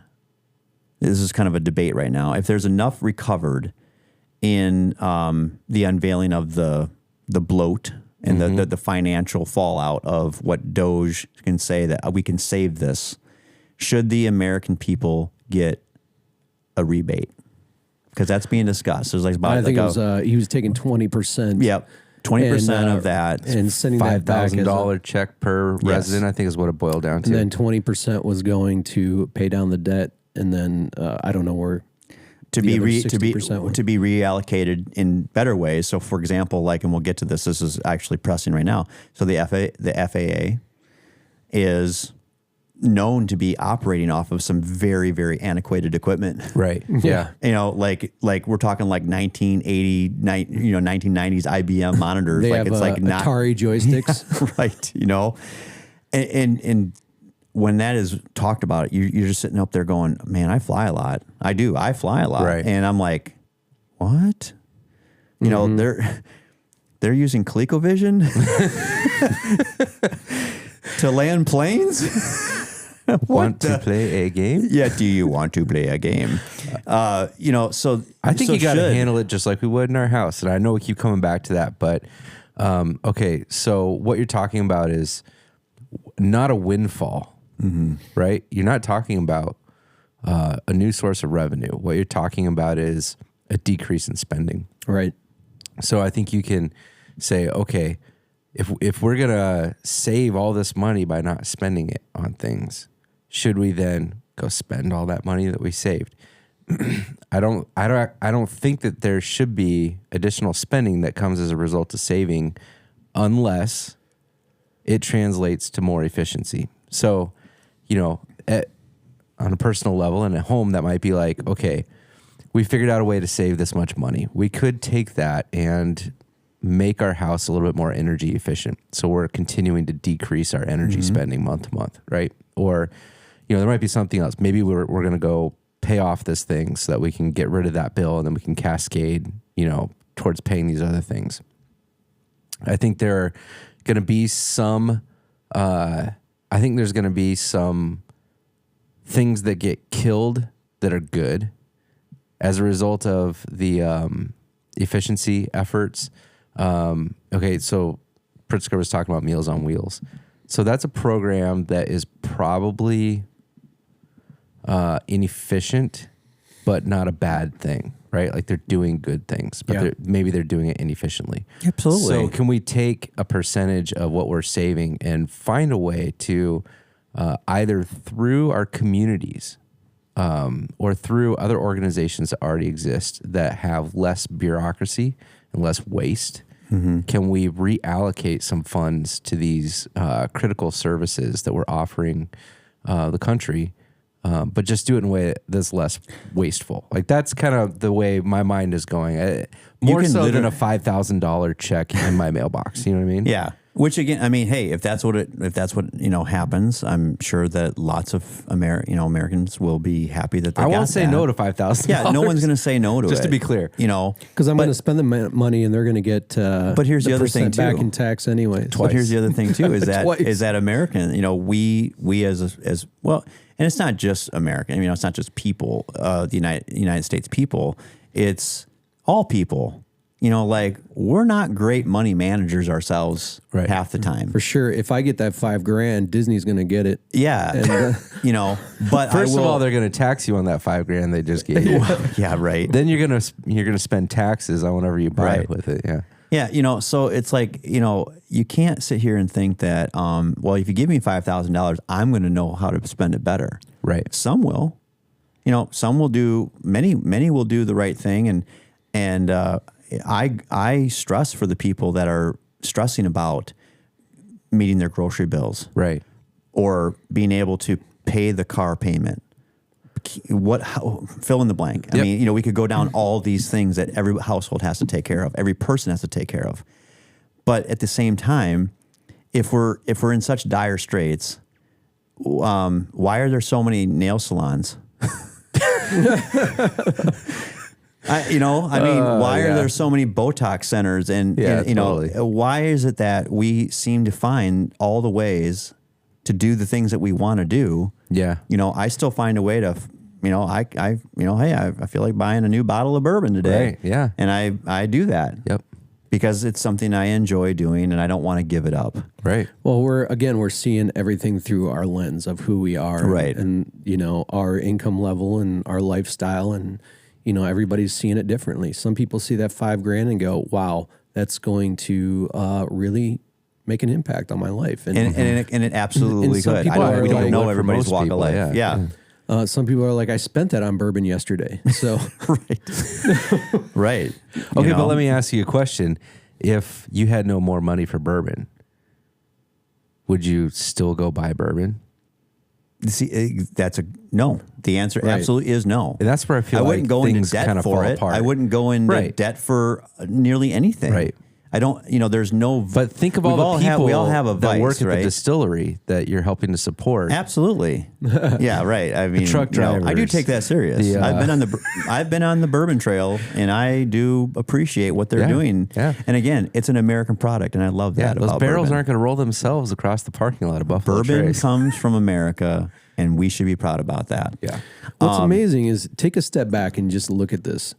this is kind of a debate right now. If there's enough recovered in the unveiling of the bloat and the financial fallout of what D.O.G.E can say that we can save this, should the American people get a rebate? Because that's being discussed. There's I think it was he was taking 20%. Yep. 20% of that and sending that back as $5,000 check per resident, I think is what it boiled down to. and then 20% was going to pay down the debt, and then I don't know where to the be other 60% went. to be reallocated in better ways. So, for example, and we'll get to this. This is actually pressing right now. So the FAA is known to be operating off of some very, very antiquated equipment. Right. Yeah. Like we're talking like 1980, 1990s IBM monitors. They like have it's like not Atari joysticks. right. And when that is talked about, you're just sitting up there going, man, I fly a lot. I do. I fly a lot. Right. And I'm like, what? They're using ColecoVision to land planes. Want to play a game? Yeah. Do you want to play a game? So I think you got to handle it just like we would in our house. And I know we keep coming back to that, but okay. So what you're talking about is not a windfall, right? You're not talking about a new source of revenue. What you're talking about is a decrease in spending. Right. So I think you can say, okay, if we're gonna save all this money by not spending it on things, should we then go spend all that money that we saved? I don't think that there should be additional spending that comes as a result of saving, unless it translates to more efficiency. So, on a personal level, and at home that might be like, okay, we figured out a way to save this much money. We could take that and make our house a little bit more energy efficient. So we're continuing to decrease our energy spending month to month, right? Or, there might be something else. Maybe we're going to go pay off this thing so that we can get rid of that bill, and then we can cascade, towards paying these other things. I think there are going to be some, there's going to be some things that get killed that are good as a result of the efficiency efforts. Okay, so Pritzker was talking about Meals on Wheels. So that's a program that is probably inefficient, but not a bad thing, right? Like they're doing good things, but maybe they're doing it inefficiently. Absolutely. So can we take a percentage of what we're saving and find a way to either through our communities or through other organizations that already exist that have less bureaucracy and less waste, can we reallocate some funds to these critical services that we're offering the country, but just do it in a way that's less wasteful? Like that's kind of the way my mind is going. More so than a $5,000 check in my mailbox. You know what I mean? Yeah. Which again, I mean, hey, if that's what happens, I'm sure that lots of Americans will be happy that they I got won't say that. no to $5,000. Yeah, no one's going to say no to it. Just to be clear, because I'm going to spend the money and they're going to get. But here's the other thing too. Back in tax anyways. But here's the other thing too is that American, we as well, and it's not just American. It's not just people, the United States people. It's all people. We're not great money managers ourselves half the time. For sure. If I get that $5,000, Disney's going to get it. Yeah. And, but first of all, they're going to tax you on that $5,000 they just gave you. Yeah, right. Then you're going to spend taxes on whatever you buy it with it. Yeah. Yeah. So it's like, you can't sit here and think that, if you give me $5,000, I'm going to know how to spend it better. Right. Some will, some will do, many will do the right thing. And I stress for the people that are stressing about meeting their grocery bills, right, or being able to pay the car payment. Fill in the blank. Yep. I mean, we could go down all these things that every household has to take care of, every person has to take care of. But at the same time, if we're in such dire straits, why are there so many nail salons? Why are there so many Botox centers and totally. Why is it that we seem to find all the ways to do the things that we want to do? Yeah. I still find a way to, hey, I feel like buying a new bottle of bourbon today. Right. Yeah. And I do that. Yep. Because it's something I enjoy doing and I don't want to give it up. Right. Well, we're seeing everything through our lens of who we are. Right. And our income level and our lifestyle, and everybody's seeing it differently. Some people see that $5,000 and go, wow, that's going to really make an impact on my life. And it absolutely some could. people We don't like, know everybody's walk of life. Yeah. Some people are like, I spent that on bourbon yesterday. So Right. Okay, but let me ask you a question. If you had no more money for bourbon, would you still go buy bourbon? See, that's a no. The answer absolutely is no. And that's where I feel like wouldn't go into things debt kind of for fall it. apart. I wouldn't go into debt for nearly anything. Right. I don't, there's no. But think of all the people we all have a that vice, work at right? the distillery that you're helping to support. Absolutely. Yeah, right. I mean, truck drivers. I do take that serious. I've been on the bourbon trail, and I do appreciate what they're doing. Yeah. And again, it's an American product, and I love that. Those about barrels bourbon. aren't going to roll themselves across the parking lot of Buffalo Bourbon Trace. comes from America, and we should be proud about that. Yeah. What's amazing is take a step back and just look at this.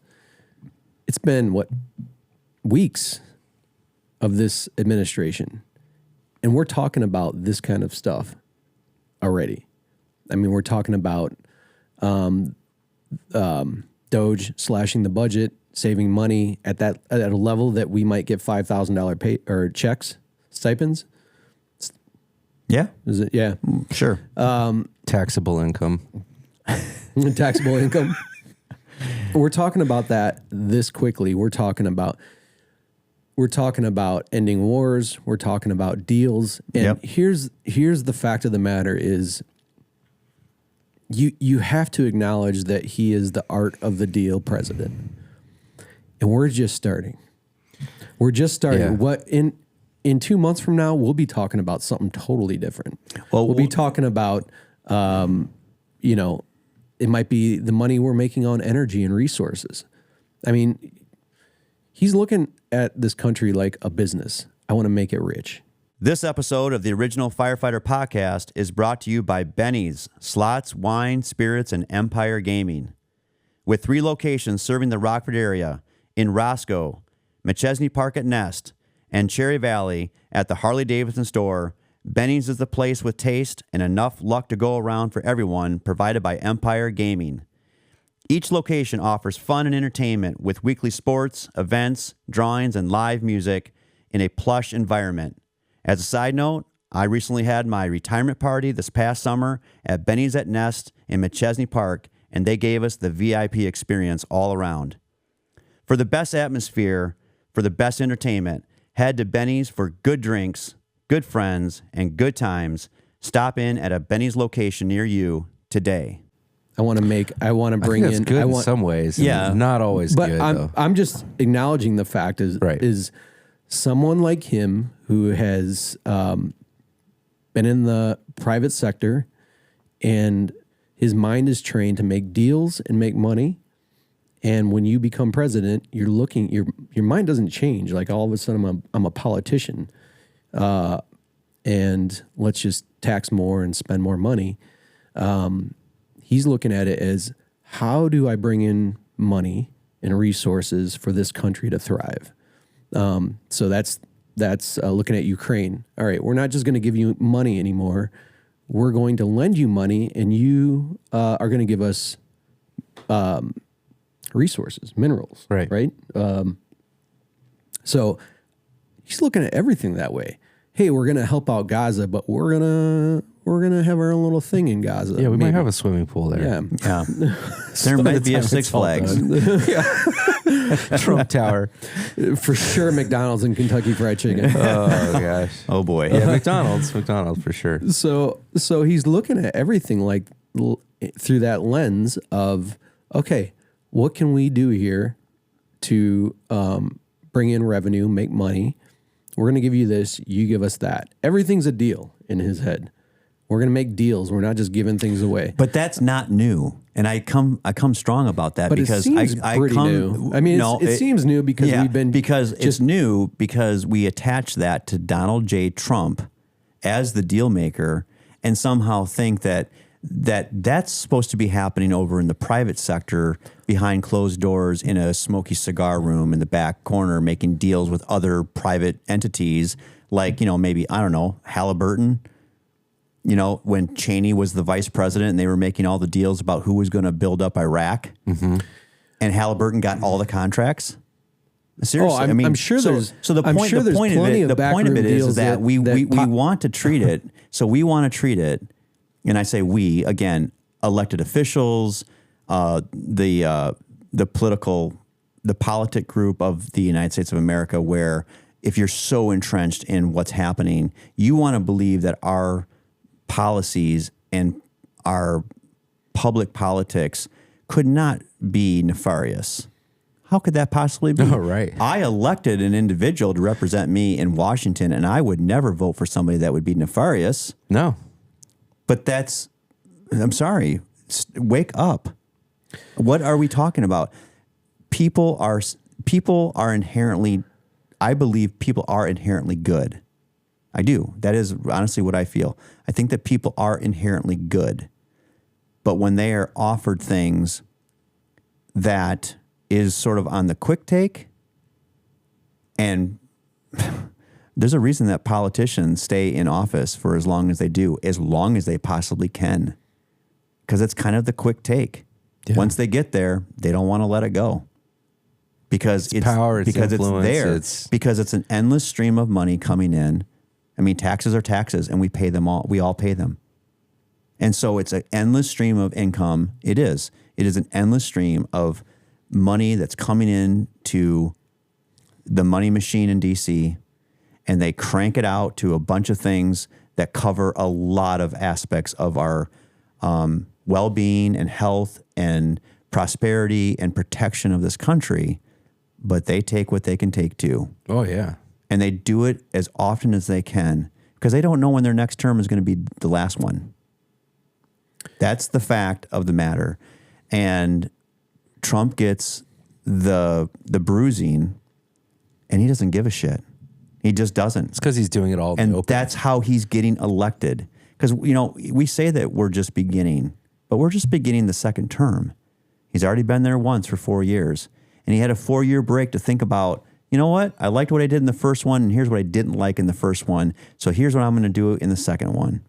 It's been weeks of this administration, and we're talking about this kind of stuff already. I mean, we're talking about D.O.G.E slashing the budget, saving money at a level that we might get $5,000 pay or checks, stipends. Yeah. Is it? Yeah, Sure. Taxable income. taxable income. We're talking about that this quickly. We're talking about ending wars. We're talking about deals. And here's the fact of the matter is you have to acknowledge that he is the art of the deal president. And we're just starting. We're just starting. Yeah. What in 2 months from now, we'll be talking about something totally different. We'll be talking about, you know, it might be the money we're making on energy and resources. I mean, he's looking at this country like a business. I want to make it rich. This episode of the original Firefighter podcast is brought to you by Benny's Slots, Wine, Spirits, and Empire Gaming. With 3 locations serving the Rockford area in Roscoe, McChesney Park at Nest, and Cherry Valley at the Harley-Davidson store, Benny's is the place with taste and enough luck to go around for everyone, provided by Empire Gaming. Each location offers fun and entertainment with weekly sports, events, drawings, and live music in a plush environment. As a side note, I recently had my retirement party this past summer at Benny's at Nest in McChesney Park, and they gave us the VIP experience all around. For the best atmosphere, for the best entertainment, head to Benny's for good drinks, good friends, and good times. Stop in at a Benny's location near you today. I want to bring in. Good in some ways. Yeah. Not always but good, though. I'm just acknowledging the fact is someone like him who has been in the private sector and his mind is trained to make deals and make money. And when you become president, you're looking, your mind doesn't change. Like all of a sudden I'm a politician. And let's just tax more and spend more money. He's looking at it as, how do I bring in money and resources for this country to thrive? So that's looking at Ukraine. All right, we're not just going to give you money anymore. We're going to lend you money, and you are going to give us resources, minerals, right? So he's looking at everything that way. Hey, we're going to help out Gaza, but we're gonna have our own little thing in Gaza. Yeah, we might have a swimming pool there. Yeah. There might be a Six Flags. Trump Tower. For sure, McDonald's and Kentucky Fried Chicken. Oh, gosh. Oh, boy. Yeah, McDonald's for sure. So he's looking at everything like through that lens of, okay, what can we do here to bring in revenue, make money? We're going to give you this, you give us that. Everything's a deal in his head. We're going to make deals. We're not just giving things away. But that's not new, and I come strong about that, but because it seems pretty new. I mean, it seems new because we've been it's new because we attach that to Donald J. Trump as the deal maker, and somehow think that's supposed to be happening over in the private sector behind closed doors in a smoky cigar room in the back corner, making deals with other private entities like, maybe, I don't know, Halliburton. When Cheney was the vice president and they were making all the deals about who was going to build up Iraq, and Halliburton got all the contracts. Seriously, I'm sure there's. So the point of it is that we want to treat it. So we want to treat it, and I say we again, elected officials, the politic group of the United States of America, where if you're so entrenched in what's happening, you want to believe that our policies and our public politics could not be nefarious. How could that possibly be? Oh, right. I elected an individual to represent me in Washington, and I would never vote for somebody that would be nefarious. No. But I'm sorry, wake up. What are we talking about? People are inherently, I believe people are inherently good. I do. That is honestly what I feel. I think that people are inherently good. But when they are offered things that is sort of on the quick take, and there's a reason that politicians stay in office for as long as they do, as long as they possibly can, because it's kind of the quick take. Yeah. Once they get there, they don't want to let it go. Because it's power, because it's there, because it's an endless stream of money coming in. I mean, taxes are taxes, and we pay them all. We all pay them. And so it's an endless stream of income. It is. It is an endless stream of money that's coming in to the money machine in D.C., and they crank it out to a bunch of things that cover a lot of aspects of our well-being and health and prosperity and protection of this country, but they take what they can take too. Oh, yeah. And they do it as often as they can because they don't know when their next term is going to be the last one. That's the fact of the matter. And Trump gets the bruising and he doesn't give a shit. He just doesn't. It's because he's doing it all in and the open. That's how he's getting elected. Because, you know, we say that we're just beginning, but we're just beginning the second term. He's already been there once for 4 years. And he had a 4-year break to think about, you know what? I liked what I did in the first one, and here's what I didn't like in the first one. So here's what I'm going to do in the second one.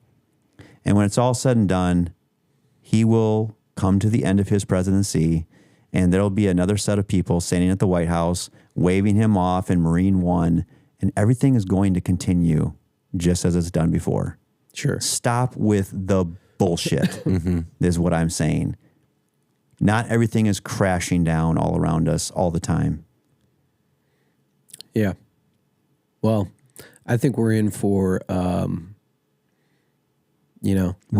And when it's all said and done, he will come to the end of his presidency, and there'll be another set of people standing at the White House, waving him off in Marine One, and everything is going to continue just as it's done before. Sure. Stop with the bullshit, is what I'm saying. Not everything is crashing down all around us all the time. Yeah. Well, I think we're in for, we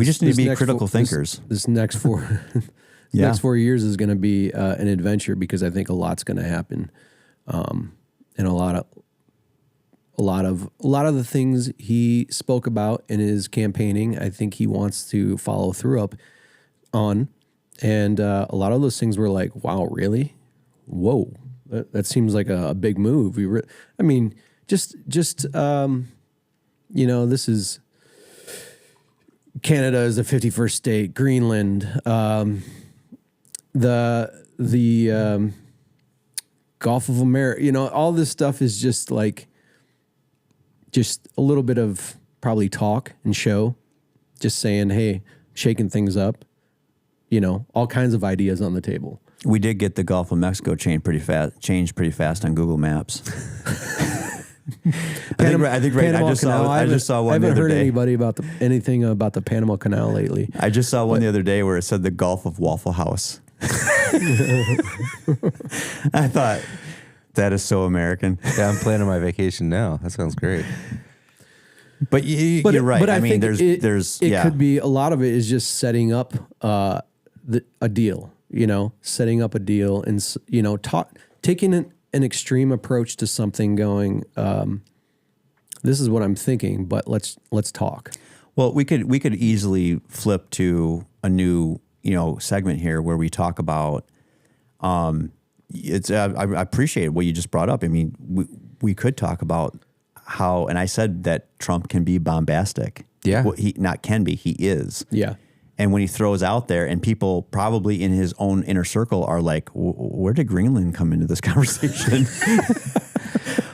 just need to be critical thinkers. This next next 4 years is going to be an adventure because I think a lot's going to happen, and a lot of the things he spoke about in his campaigning, I think he wants to follow through on. And a lot of those things were like, wow, really? Whoa. That seems like a big move. This is Canada is the 51st state, Greenland, the Gulf of America, all this stuff is just like, just a little bit of probably talk and show, just saying, hey, shaking things up. All kinds of ideas on the table. We did get the Gulf of Mexico changed pretty fast on Google Maps. I just saw one the other day. I haven't heard anybody about anything about the Panama Canal lately. I just saw one the other day where it said the Gulf of Waffle House. I thought, that is so American. Yeah, I'm planning my vacation now. That sounds great. But you're right. But I mean, it yeah. could be, a lot of it is just setting up a deal, setting up a deal and, taking an extreme approach to something going, this is what I'm thinking, but let's talk. Well, we could easily flip to a new, segment here where we talk about, I appreciate what you just brought up. I mean, we could talk about how, and I said that Trump can be bombastic. Yeah. Well, he is. Yeah. And when he throws out there, and people probably in his own inner circle are like, where did Greenland come into this conversation?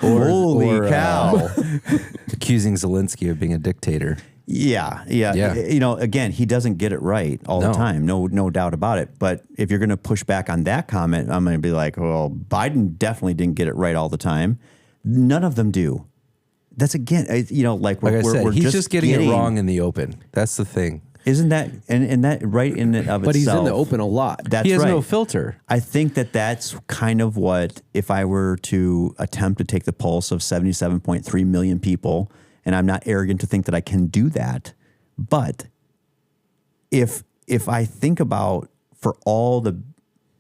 Holy cow. Accusing Zelensky of being a dictator. Yeah. Again, he doesn't get it right all the time. No doubt about it. But if you're going to push back on that comment, I'm going to be like, well, Biden definitely didn't get it right all the time. None of them do. That's again, we're he's just getting it wrong in the open. That's the thing. Isn't that, and that right in and of but itself. He's in the open a lot. That's he has right. no filter. I think that's kind of what, if I were to attempt to take the pulse of 77.3 million people, and I'm not arrogant to think that I can do that, but if I think about, for all the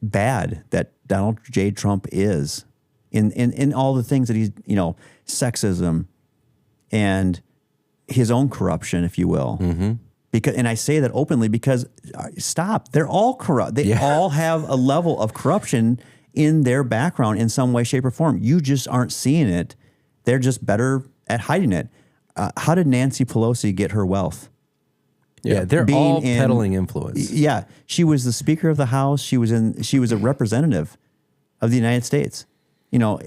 bad that Donald J. Trump is in all the things that he's, sexism and his own corruption, if you will. Mm-hmm. And I say that openly because, stop, they're all corrupt. They all have a level of corruption in their background in some way, shape, or form. You just aren't seeing it. They're just better at hiding it. How did Nancy Pelosi get her wealth? Yeah, they're all peddling influence. Yeah, she was the Speaker of the House. She was a representative of the United States. From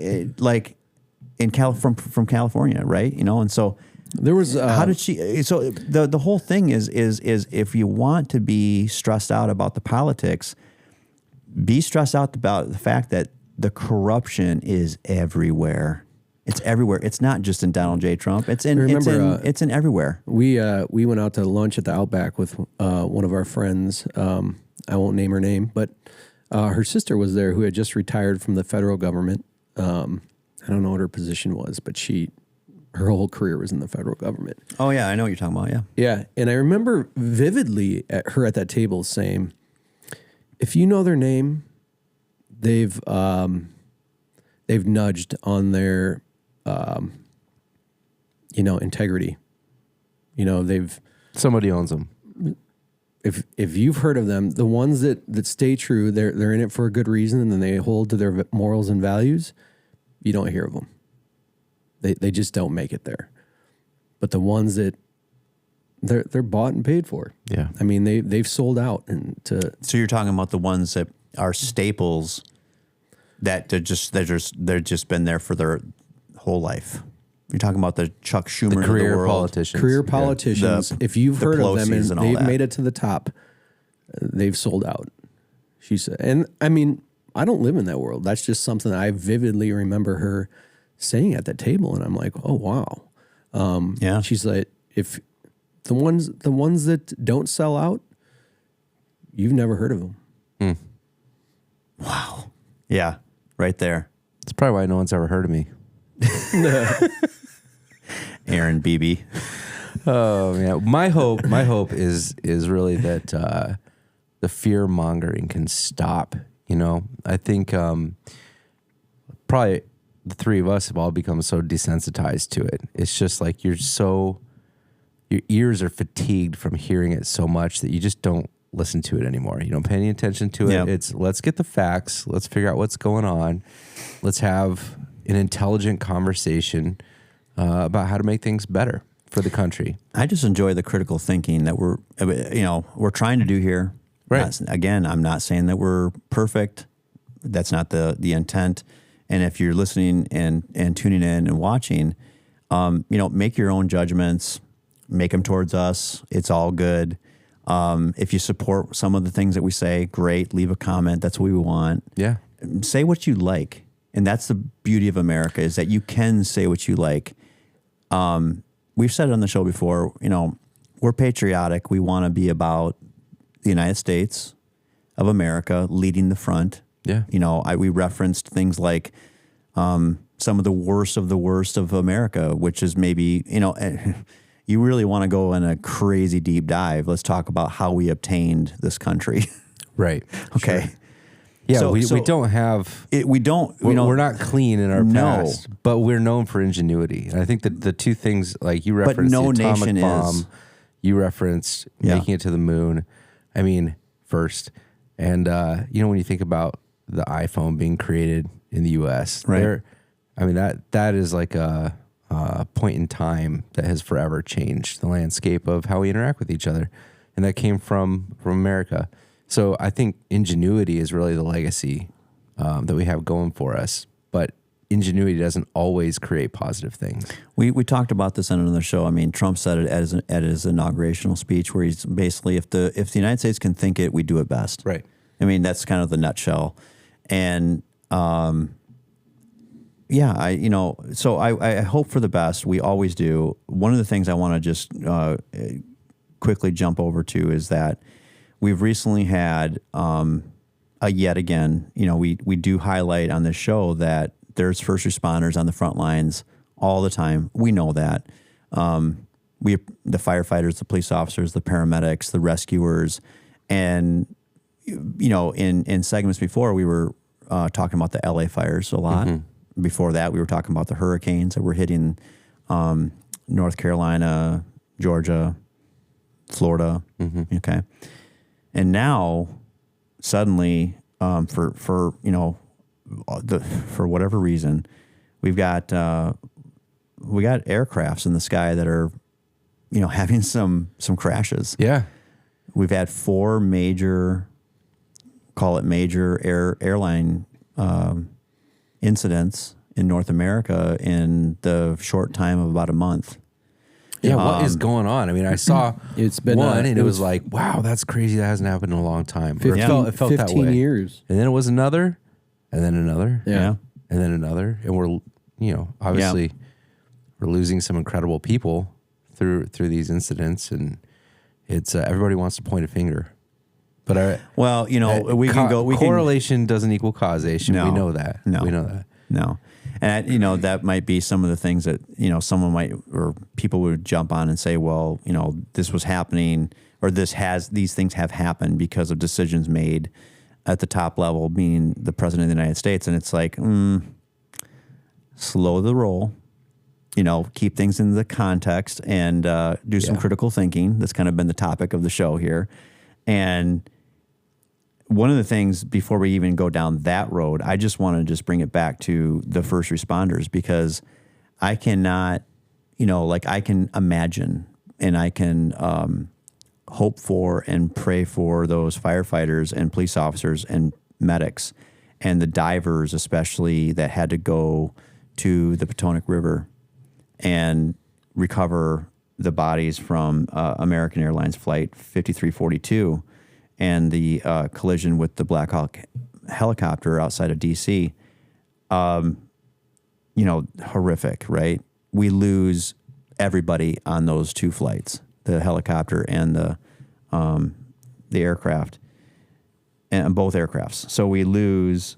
California, right? And so there was how did she? So the whole thing is if you want to be stressed out about the politics, be stressed out about the fact that the corruption is everywhere. It's everywhere. It's not just in Donald J. Trump. It's in everywhere. We went out to lunch at the Outback with one of our friends. I won't name her name, but her sister was there, who had just retired from the federal government. I don't know what her position was, but her whole career was in the federal government. Oh yeah, I know what you're talking about. Yeah. Yeah, and I remember vividly at her at that table saying, "If you know their name, they've nudged on their, integrity. Somebody owns them. If you've heard of them, the ones that stay true, they're in it for a good reason, and then they hold to their morals and values. You don't hear of them. They just don't make it there. But the ones that they're bought and paid for. Yeah. I mean, they've sold out So you're talking about the ones that are staples that they're just been there for their whole life. You're talking about the Chuck Schumer The of career the world. politicians. career politicians. If you've the heard of them Pelosi's and and all they've that. made it to the top, they've sold out. She said, and I mean, I don't live in that world. That's just something I vividly remember her saying at that table, and I'm like, oh wow. Yeah. She's like, if the ones that don't sell out, you've never heard of them. Wow. Yeah. Right there. That's probably why no one's ever heard of me. Aaron Beebe. Oh man, my hope is really that the fear mongering can stop. I think probably the three of us have all become so desensitized to it. It's just like your ears are fatigued from hearing it so much that you just don't listen to it anymore. You don't pay any attention to it. Yep. It's let's get the facts. Let's figure out what's going on. Let's have an intelligent conversation about how to make things better for the country. I just enjoy the critical thinking that we're trying to do here. Right. Again, I'm not saying that we're perfect. That's not the intent. And if you're listening and tuning in and watching, make your own judgments, make them towards us. It's all good. If you support some of the things that we say, great. Leave a comment. That's what we want. Yeah. Say what you like. And that's the beauty of America, is that you can say what you like. We've said it on the show before, we're patriotic. We want to be about the United States of America leading the front. Yeah. We referenced things like some of the worst of America, which is maybe, you really want to go in a crazy deep dive. Let's talk about how we obtained this country. Right. Okay. Sure. Yeah, we don't have... We're not clean in our past, but we're known for ingenuity. And I think that the two things, like you referenced the atomic bomb, you referenced making it to the moon, first. And, when you think about the iPhone being created in the U.S., right. That is like a point in time that has forever changed the landscape of how we interact with each other. And that came from America. So I think ingenuity is really the legacy that we have going for us. But ingenuity doesn't always create positive things. We talked about this on another show. Trump said it at his inaugurational speech, where he's basically, if the United States can think it, we do it best. Right. That's kind of the nutshell. And so I hope for the best. We always do. One of the things I want to just quickly jump over to is that we've recently had yet again, we do highlight on this show that there's first responders on the front lines all the time. We know that. The firefighters, the police officers, the paramedics, the rescuers, and in segments before, we were talking about the LA fires a lot. Mm-hmm. Before that, we were talking about the hurricanes that were hitting North Carolina, Georgia, Florida. Mm-hmm. Okay. And now, suddenly, for whatever reason, we got aircrafts in the sky that are, having some crashes. Yeah, we've had 4 major airline incidents in North America in the short time of about a month. Yeah, what is going on? I saw it's been one, and it was like, wow, that's crazy. That hasn't happened in a long time. 15, it felt 15 that way. Years. And then it was another, and then another, yeah, and then another. And we're, obviously, we're losing some incredible people through these incidents, and it's everybody wants to point a finger. But correlation doesn't equal causation. No, we know that. No. We know that. No. And, you know, that might be some of the things that, you know, someone might, or people would jump on and say, well, you know, this was happening, or these things have happened because of decisions made at the top level, being the president of the United States. And it's like, slow the roll, you know, keep things in the context and do some critical thinking. That's kind of been the topic of the show here. And one of the things, before we even go down that road, I just want to just bring it back to the first responders, because I cannot, you know, like I can imagine and I can hope for and pray for those firefighters and police officers and medics and the divers, especially, that had to go to the Potomac River and recover the bodies from American Airlines Flight 5342 and the collision with the Black Hawk helicopter outside of D.C. You know, horrific, right? We lose everybody on those two flights, the helicopter and the aircraft, and both aircrafts. So we lose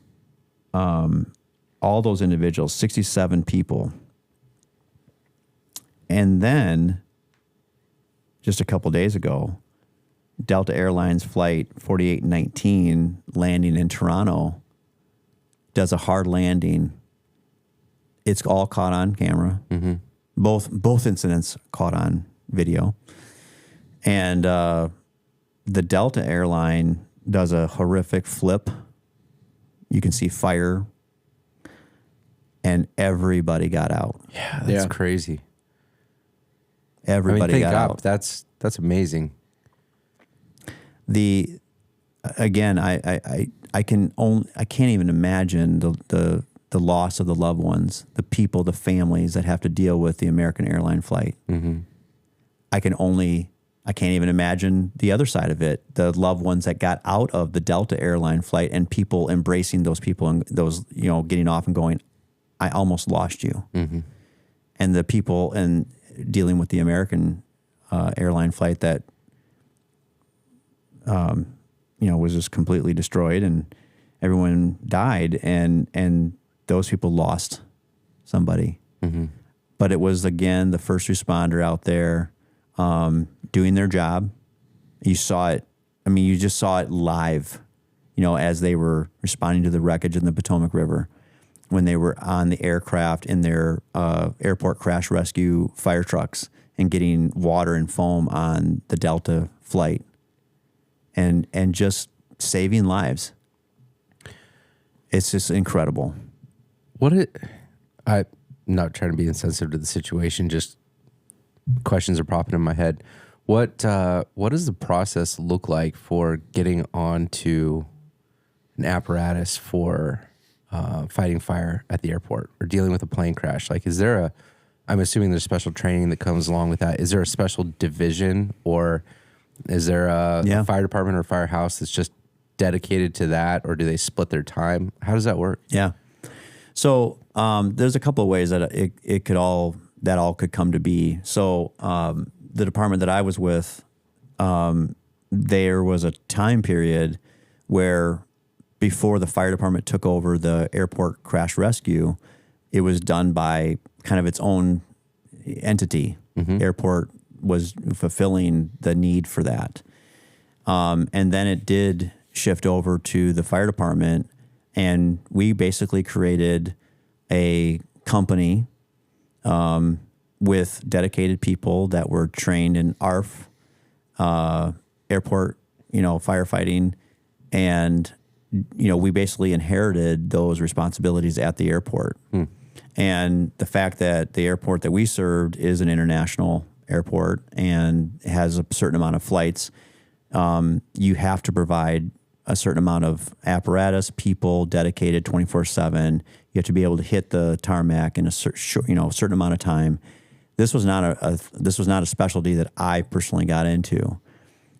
all those individuals, 67 people. And then just a couple days ago, Delta Airlines Flight 4819 landing in Toronto does a hard landing. It's all caught on camera. Mm-hmm. Both incidents caught on video. And the Delta airline does a horrific flip. You can see fire, and everybody got out. Yeah, that's crazy. Everybody got out. That's amazing. Again, I can't even imagine the loss of the loved ones, the people, the families that have to deal with the American airline flight. Mm-hmm. I can't even imagine the other side of it, the loved ones that got out of the Delta airline flight and people embracing those people and those, you know, getting off and going, I almost lost you. Mm-hmm. And the people and dealing with the American airline flight that, you know, was just completely destroyed and everyone died, and those people lost somebody. Mm-hmm. But it was, again, the first responder out there doing their job. You saw it. I mean, you just saw it live, you know, as they were responding to the wreckage in the Potomac River, when they were on the aircraft in their airport crash rescue fire trucks and getting water and foam on the Delta flight and just saving lives. It's just incredible. I'm not trying to be insensitive to the situation, just questions are popping in my head. What does the process look like for getting onto an apparatus for fighting fire at the airport or dealing with a plane crash? Like, I'm assuming there's special training that comes along with that. Is there a special division, or is there a fire department or firehouse that's just dedicated to that, or do they split their time? How does that work? Yeah. So there's a couple of ways that it could all could come to be. So the department that I was with, there was a time period where, before the fire department took over the airport crash rescue, it was done by kind of its own entity. Mm-hmm. Airport was fulfilling the need for that. And then it did shift over to the fire department, and we basically created a company with dedicated people that were trained in ARF, airport, you know, firefighting, and you know, we basically inherited those responsibilities at the airport. And the fact that the airport that we served is an international airport and has a certain amount of flights, you have to provide a certain amount of apparatus, people dedicated 24/7. You have to be able to hit the tarmac in a certain amount of time. This was not a specialty that I personally got into.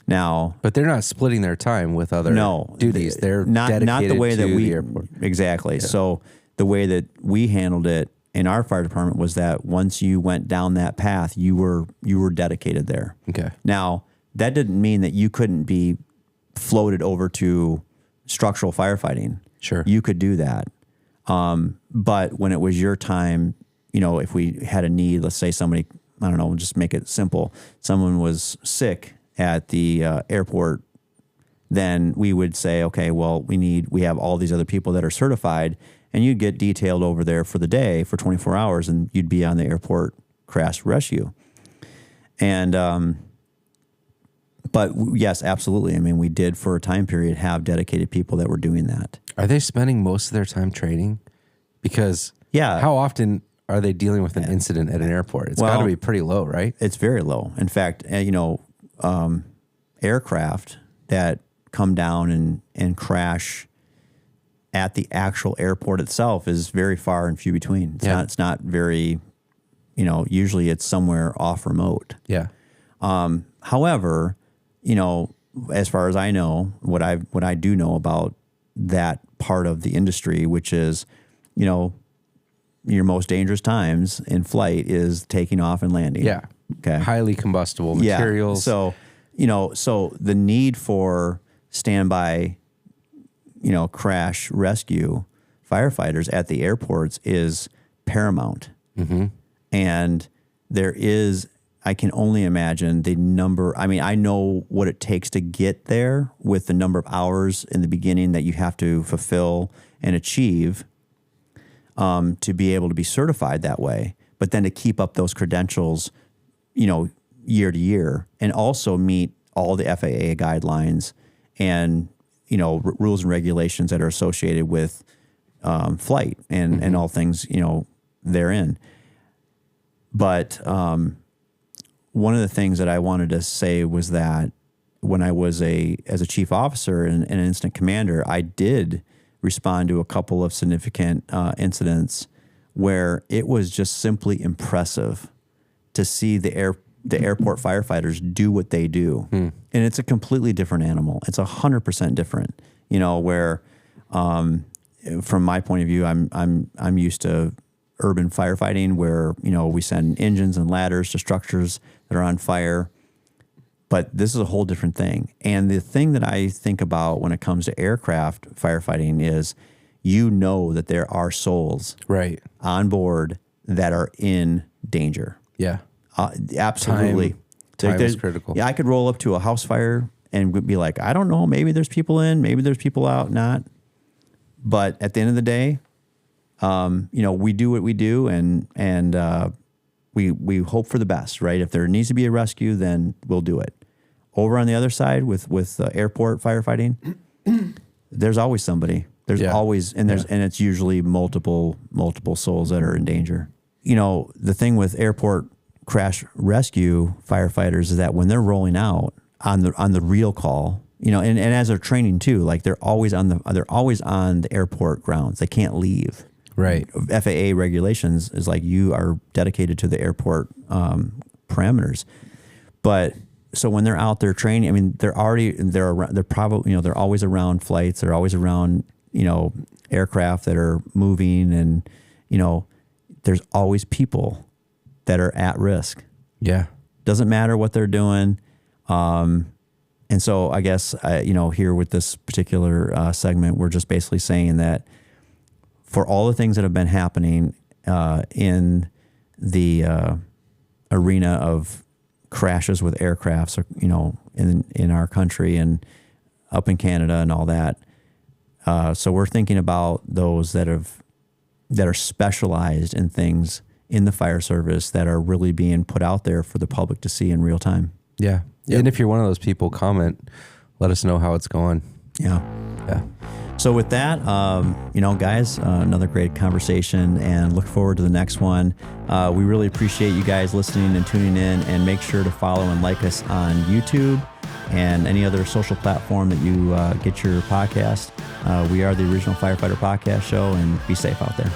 Now, but they're not splitting their time with other duties. They're not dedicated the way that the airport. Exactly. Yeah. So the way that we handled it in our fire department was that once you went down that path, you were dedicated there. Okay. Now, that didn't mean that you couldn't be floated over to structural firefighting. Sure. You could do that. But when it was your time, if we had a need, let's say somebody, I don't know, just make it simple. Someone was sick at the airport, then we would say, okay, well, we have all these other people that are certified, and you'd get detailed over there for the day for 24 hours, and you'd be on the airport crash rescue. And, but yes, absolutely. I mean, we did for a time period have dedicated people that were doing that. Are they spending most of their time training? Because how often are they dealing with an incident at an airport? It's got to be pretty low, right? It's very low. In fact, aircraft that come down and crash at the actual airport itself is very far and few between. It's not very, usually it's somewhere off remote. Yeah. However, as far as I know, what I do know about that part of the industry, which is, your most dangerous times in flight is taking off and landing. Yeah. Okay. Highly combustible materials. So, so the need for standby, crash rescue firefighters at the airports is paramount. Mm-hmm. And I can only imagine the number. I mean, I know what it takes to get there with the number of hours in the beginning that you have to fulfill and achieve to be able to be certified that way. But then to keep up those credentials, year to year, and also meet all the FAA guidelines and, rules and regulations that are associated with flight and all things, therein. But one of the things that I wanted to say was that when I was as a chief officer and an incident commander, I did respond to a couple of significant incidents where it was just simply impressive to see the airport firefighters do what they do. And it's a completely different animal. It's 100% different, where from my point of view, I'm used to urban firefighting where, we send engines and ladders to structures that are on fire. But this is a whole different thing. And the thing that I think about when it comes to aircraft firefighting is, that there are souls on board that are in danger. Yeah. Absolutely. Time is critical. Yeah, I could roll up to a house fire and be like, I don't know, maybe there's people in, maybe there's people out, not. But at the end of the day, we do what we do, and we hope for the best, right? If there needs to be a rescue, then we'll do it. Over on the other side with airport firefighting, there's always somebody. There's always, and it's usually multiple souls that are in danger. The thing with airport crash rescue firefighters is that when they're rolling out on the real call, and as they're training too, like they're always on the airport grounds. They can't leave. Right. FAA regulations is like you are dedicated to the airport parameters. But so when they're out there training, I mean, they're probably, they're always around flights. They're always around, aircraft that are moving, and, there's always people that are at risk. Yeah. Doesn't matter what they're doing. And so I guess, here with this particular segment, we're just basically saying that for all the things that have been happening in the arena of crashes with aircrafts, in our country and up in Canada and all that. So we're thinking about those that are specialized in things in the fire service that are really being put out there for the public to see in real time. Yeah. Yep. And if you're one of those people, comment, let us know how it's going. Yeah. Yeah. So with that, guys, another great conversation, and look forward to the next one. We really appreciate you guys listening and tuning in, and make sure to follow and like us on YouTube and any other social platform that you get your podcast. We are the Original Firefighter Podcast Show, and be safe out there.